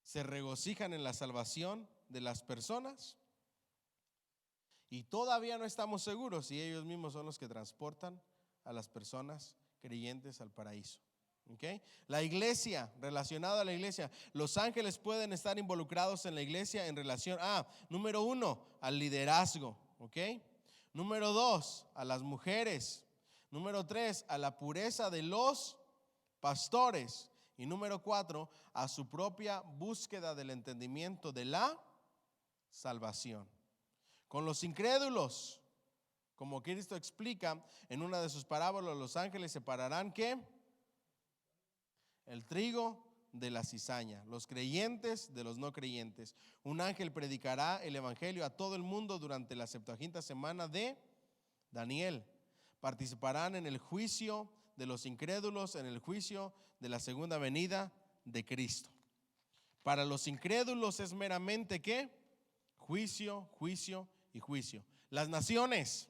Se regocijan en la salvación de las personas y todavía no estamos seguros si ellos mismos son los que transportan a las personas creyentes al paraíso. ¿Okay? La iglesia, relacionado a la iglesia, los ángeles pueden estar involucrados en la iglesia en relación a, número 1, al liderazgo, ¿ok? Número 2, a las mujeres. Número 3, a la pureza de los pastores. Y número 4, a su propia búsqueda del entendimiento de la salvación. Con los incrédulos, como Cristo explica en una de sus parábolas, los ángeles separarán ¿qué? El trigo de la cizaña, los creyentes de los no creyentes. Un ángel predicará el evangelio a todo el mundo durante la 70ª semana de Daniel. Participarán en el juicio de los incrédulos, en el juicio de la segunda venida de Cristo. Para los incrédulos es meramente ¿qué? Juicio, juicio y juicio. Las naciones.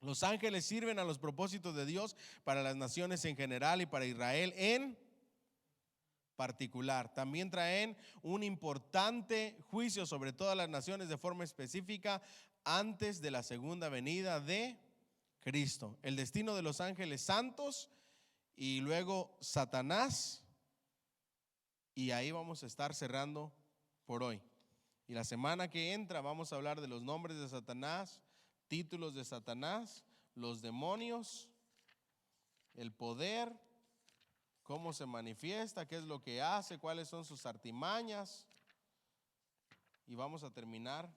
Los ángeles sirven a los propósitos de Dios para las naciones en general y para Israel en particular. También traen un importante juicio sobre todas las naciones de forma específica antes de la segunda venida de Cristo. El destino de los ángeles santos y luego Satanás. Y ahí vamos a estar cerrando por hoy. Y la semana que entra vamos a hablar de los nombres de Satanás, títulos de Satanás, los demonios, el poder, cómo se manifiesta, qué es lo que hace, cuáles son sus artimañas. Y vamos a terminar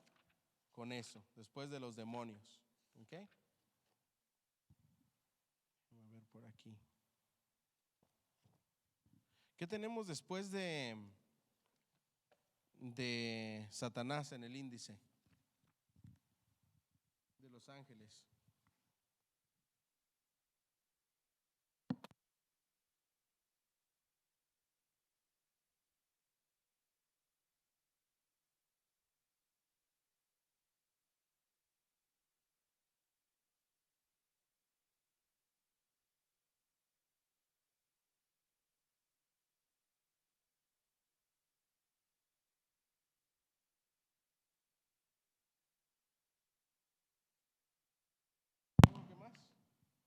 con eso, después de los demonios. ¿Ok? Vamos a ver por aquí. ¿Qué tenemos después de Satanás en el índice de los ángeles?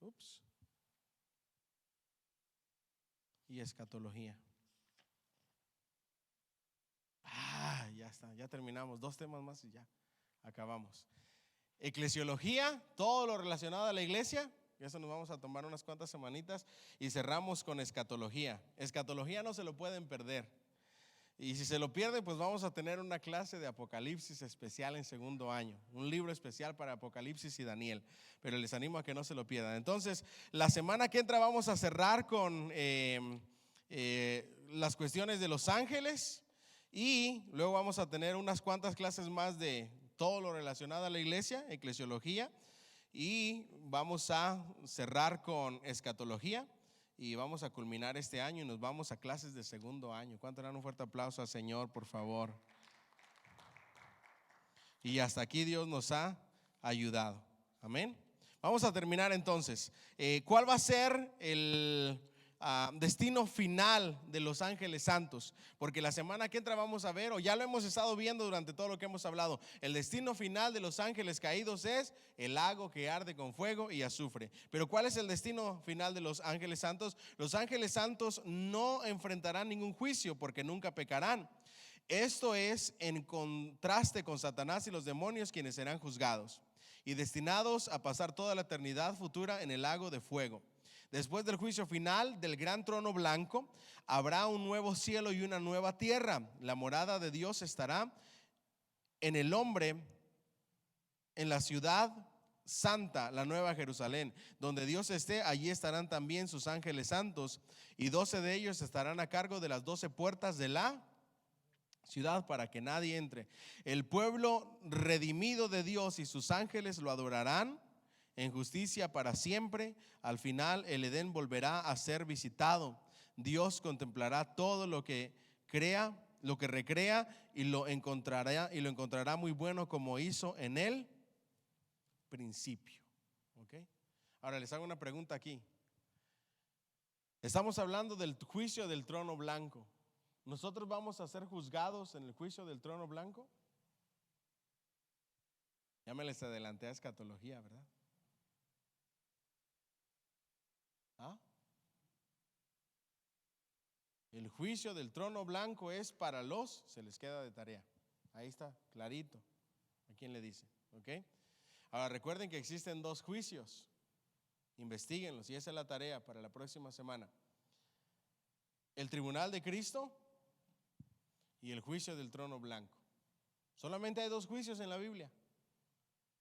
Ups. Y escatología. Ya está, ya terminamos. 2 temas más y ya acabamos. Eclesiología, todo lo relacionado a la iglesia. Eso nos vamos a tomar unas cuantas semanitas. Y cerramos con escatología. Escatología no se lo pueden perder. Y si se lo pierde, pues vamos a tener una clase de Apocalipsis especial en segundo año, un libro especial para Apocalipsis y Daniel, pero les animo a que no se lo pierdan. Entonces, la semana que entra vamos a cerrar con las cuestiones de los ángeles, y luego vamos a tener unas cuantas clases más de todo lo relacionado a la iglesia, eclesiología, y vamos a cerrar con escatología. Y vamos a culminar este año y nos vamos a clases de segundo año. ¿Cuánto dan un fuerte aplauso al Señor, por favor? Y hasta aquí Dios nos ha ayudado. Amén. Vamos a terminar entonces. ¿Cuál va a ser el destino final de los ángeles santos? Porque la semana que entra vamos a ver, o ya lo hemos estado viendo durante todo lo que hemos hablado, el destino final de los ángeles caídos es el lago que arde con fuego y azufre. Pero ¿cuál es el destino final de los ángeles santos? Los ángeles santos no enfrentarán ningún juicio porque nunca pecarán. Esto es en contraste con Satanás y los demonios, quienes serán juzgados y destinados a pasar toda la eternidad futura en el lago de fuego. Después del juicio final del gran trono blanco, habrá un nuevo cielo y una nueva tierra. La morada de Dios estará en el hombre, en la ciudad santa, la nueva Jerusalén. Donde Dios esté, allí estarán también sus ángeles santos, y 12 de ellos estarán a cargo de las 12 puertas de la ciudad para que nadie entre. El pueblo redimido de Dios y sus ángeles lo adorarán en justicia para siempre. Al final el Edén volverá a ser visitado. Dios contemplará todo lo que crea, lo que recrea, y lo encontrará muy bueno, como hizo en el principio. ¿Ok? Ahora les hago una pregunta aquí. Estamos hablando del juicio del trono blanco. ¿Nosotros vamos a ser juzgados en el juicio del trono blanco? Ya me les adelanté a escatología, ¿verdad? ¿Ah? El juicio del trono blanco es para los, se les queda de tarea. Ahí está, clarito. ¿A quién le dice? ¿Ok? Ahora recuerden que existen 2 juicios. Investíguenlos, y esa es la tarea para la próxima semana. El tribunal de Cristo y el juicio del trono blanco. Solamente hay 2 juicios en la Biblia: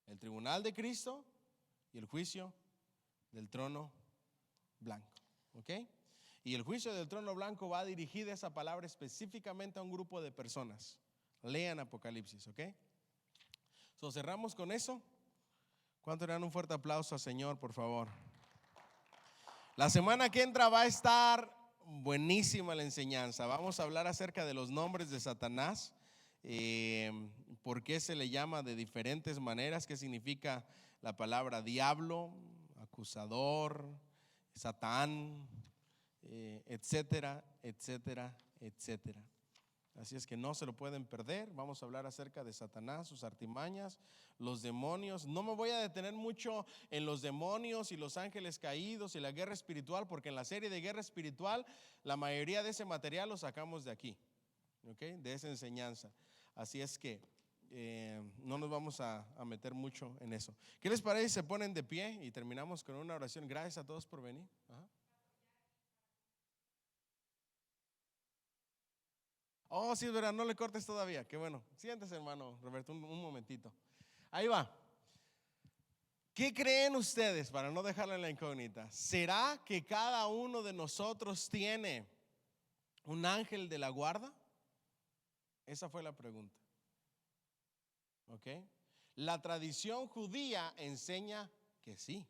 el tribunal de Cristo y el juicio del trono blanco. ¿Ok? Y el juicio del trono blanco va dirigida esa palabra específicamente a un grupo de personas. Lean Apocalipsis, ¿ok? So, cerramos con eso. ¿Cuánto le dan un fuerte aplauso al Señor, por favor? La semana que entra va a estar buenísima la enseñanza. Vamos a hablar acerca de los nombres de Satanás, por qué se le llama de diferentes maneras, qué significa la palabra diablo, acusador, Satán, etcétera, etcétera, etcétera. Así es que no se lo pueden perder. Vamos a hablar acerca de Satanás, sus artimañas, los demonios. No me voy a detener mucho en los demonios y los ángeles caídos y la guerra espiritual, porque en la serie de guerra espiritual la mayoría de ese material lo sacamos de aquí, ¿okay? De esa enseñanza. Así es que no nos vamos a meter mucho en eso. ¿Qué les parece si se ponen de pie y terminamos con una oración? Gracias a todos por venir. Ajá. Oh, sí, es verdad, no le cortes todavía. Qué bueno. Siéntese, hermano Roberto, un momentito. Ahí va. ¿Qué creen ustedes, para no dejarlo en la incógnita? ¿Será que cada uno de nosotros tiene un ángel de la guarda? Esa fue la pregunta. ¿Ok? La tradición judía enseña que sí.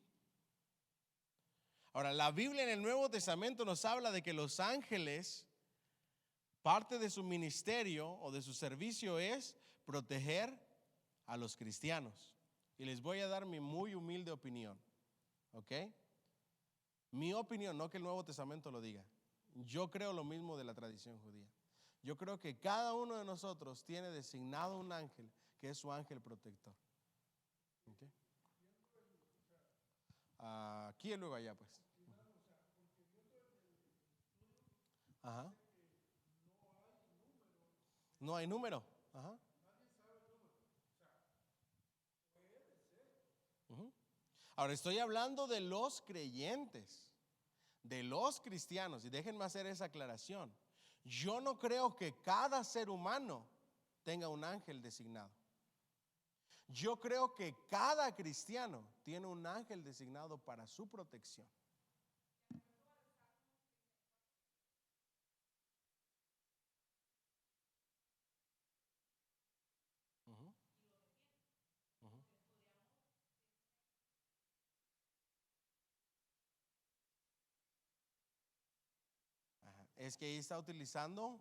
Ahora, la Biblia en el Nuevo Testamento nos habla de que los ángeles, parte de su ministerio o de su servicio es proteger a los cristianos. Y les voy a dar mi muy humilde opinión. ¿Ok? Mi opinión, no que el Nuevo Testamento lo diga. Yo creo lo mismo de la tradición judía. Yo creo que cada uno de nosotros tiene designado un ángel que es su ángel protector. ¿Ok? aquí y luego allá, pues. Ajá. No hay número. Ajá. Ujú. Ahora estoy hablando de los creyentes, de los cristianos, y déjenme hacer esa aclaración. Yo no creo que cada ser humano tenga un ángel designado. Yo creo que cada cristiano tiene un ángel designado para su protección. Ujú, ujú. Ajá. Es que ahí está utilizando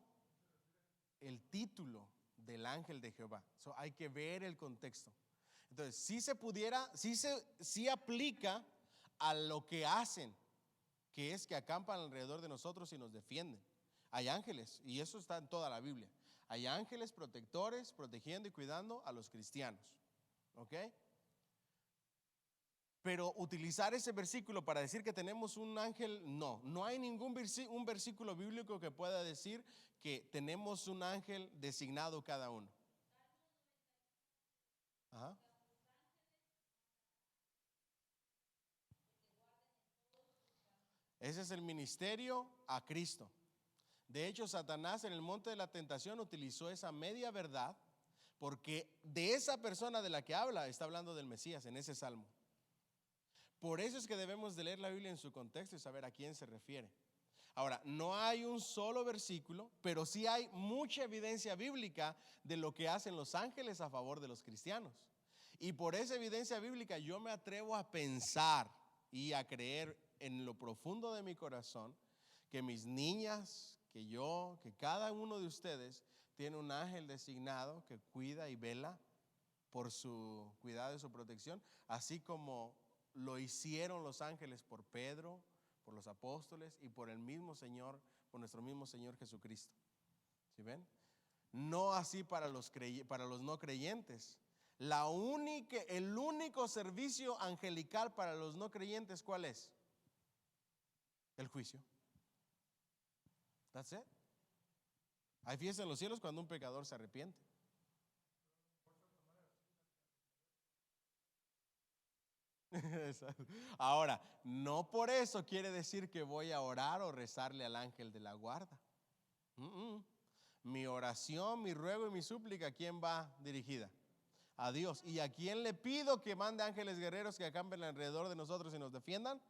el título del ángel de Jehová. So, hay que ver el contexto. Entonces, si se pudiera, si aplica a lo que hacen, que es que acampan alrededor de nosotros y nos defienden. Hay ángeles, y eso está en toda la Biblia. Hay ángeles protectores, protegiendo y cuidando a los cristianos. ¿Ok? Pero utilizar ese versículo para decir que tenemos un ángel, no hay ningún un versículo bíblico que pueda decir que tenemos un ángel designado cada uno. Ajá. Ese es el ministerio a Cristo. De hecho, Satanás en el monte de la tentación utilizó esa media verdad porque de esa persona de la que habla está hablando del Mesías en ese salmo. Por eso es que debemos de leer la Biblia en su contexto y saber a quién se refiere. Ahora, no hay un solo versículo, pero sí hay mucha evidencia bíblica de lo que hacen los ángeles a favor de los cristianos. Y por esa evidencia bíblica yo me atrevo a pensar y a creer en lo profundo de mi corazón que mis niñas, que yo, que cada uno de ustedes tiene un ángel designado que cuida y vela por su cuidado y su protección, así como lo hicieron los ángeles por Pedro, por los apóstoles y por el mismo Señor, por nuestro mismo Señor Jesucristo. ¿Sí ven? No así para los no creyentes. El único servicio angelical para los no creyentes, ¿cuál es? El juicio. That's it. Hay fiesta en los cielos cuando un pecador se arrepiente. Ahora, no por eso quiere decir que voy a orar o rezarle al ángel de la guarda. Mi oración, mi ruego y mi súplica, ¿a quién va dirigida? A Dios. ¿Y a quién le pido que mande ángeles guerreros que acampen alrededor de nosotros y nos defiendan?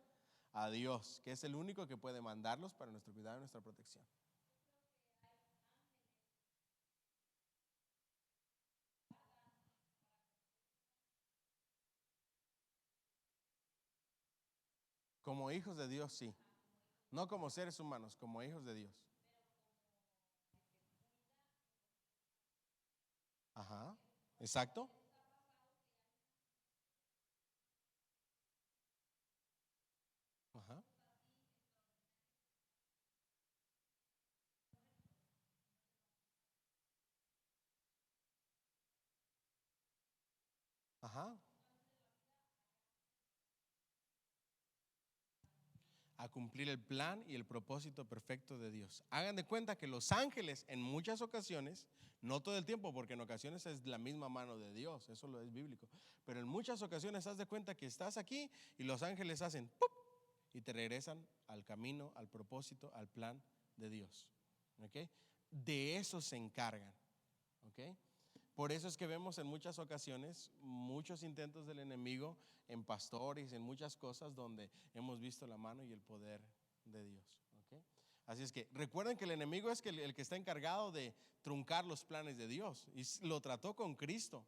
A Dios, que es el único que puede mandarlos para nuestro cuidado y nuestra protección. Como hijos de Dios, sí. No como seres humanos, como hijos de Dios. Ajá. Exacto. Ajá. Ajá. A cumplir el plan y el propósito perfecto de Dios. Hagan de cuenta que los ángeles en muchas ocasiones, no todo el tiempo, porque en ocasiones es la misma mano de Dios, eso lo es bíblico, pero en muchas ocasiones haz de cuenta que estás aquí y los ángeles hacen ¡pup! Y te regresan al camino, al propósito, al plan de Dios. ¿Ok? De eso se encargan. ¿Ok? Por eso es que vemos en muchas ocasiones muchos intentos del enemigo en pastores, en muchas cosas donde hemos visto la mano y el poder de Dios. ¿Ok? Así es que recuerden que el enemigo es el que está encargado de truncar los planes de Dios y lo trató con Cristo,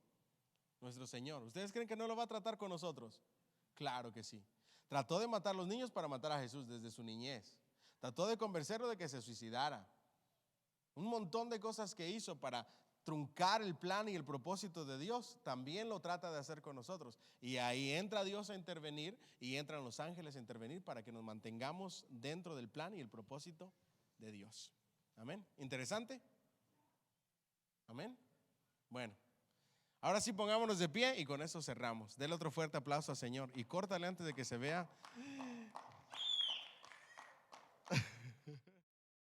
nuestro Señor. ¿Ustedes creen que no lo va a tratar con nosotros? Claro que sí. Trató de matar a los niños para matar a Jesús desde su niñez. Trató de convencerlo de que se suicidara. Un montón de cosas que hizo para truncar el plan y el propósito de Dios, también lo trata de hacer con nosotros. Y ahí entra Dios a intervenir y entran los ángeles a intervenir para que nos mantengamos dentro del plan y el propósito de Dios. Amén. ¿Interesante? Amén. Bueno, Ahora sí pongámonos de pie y con eso cerramos. Dele otro fuerte aplauso al Señor y córtale antes de que se vea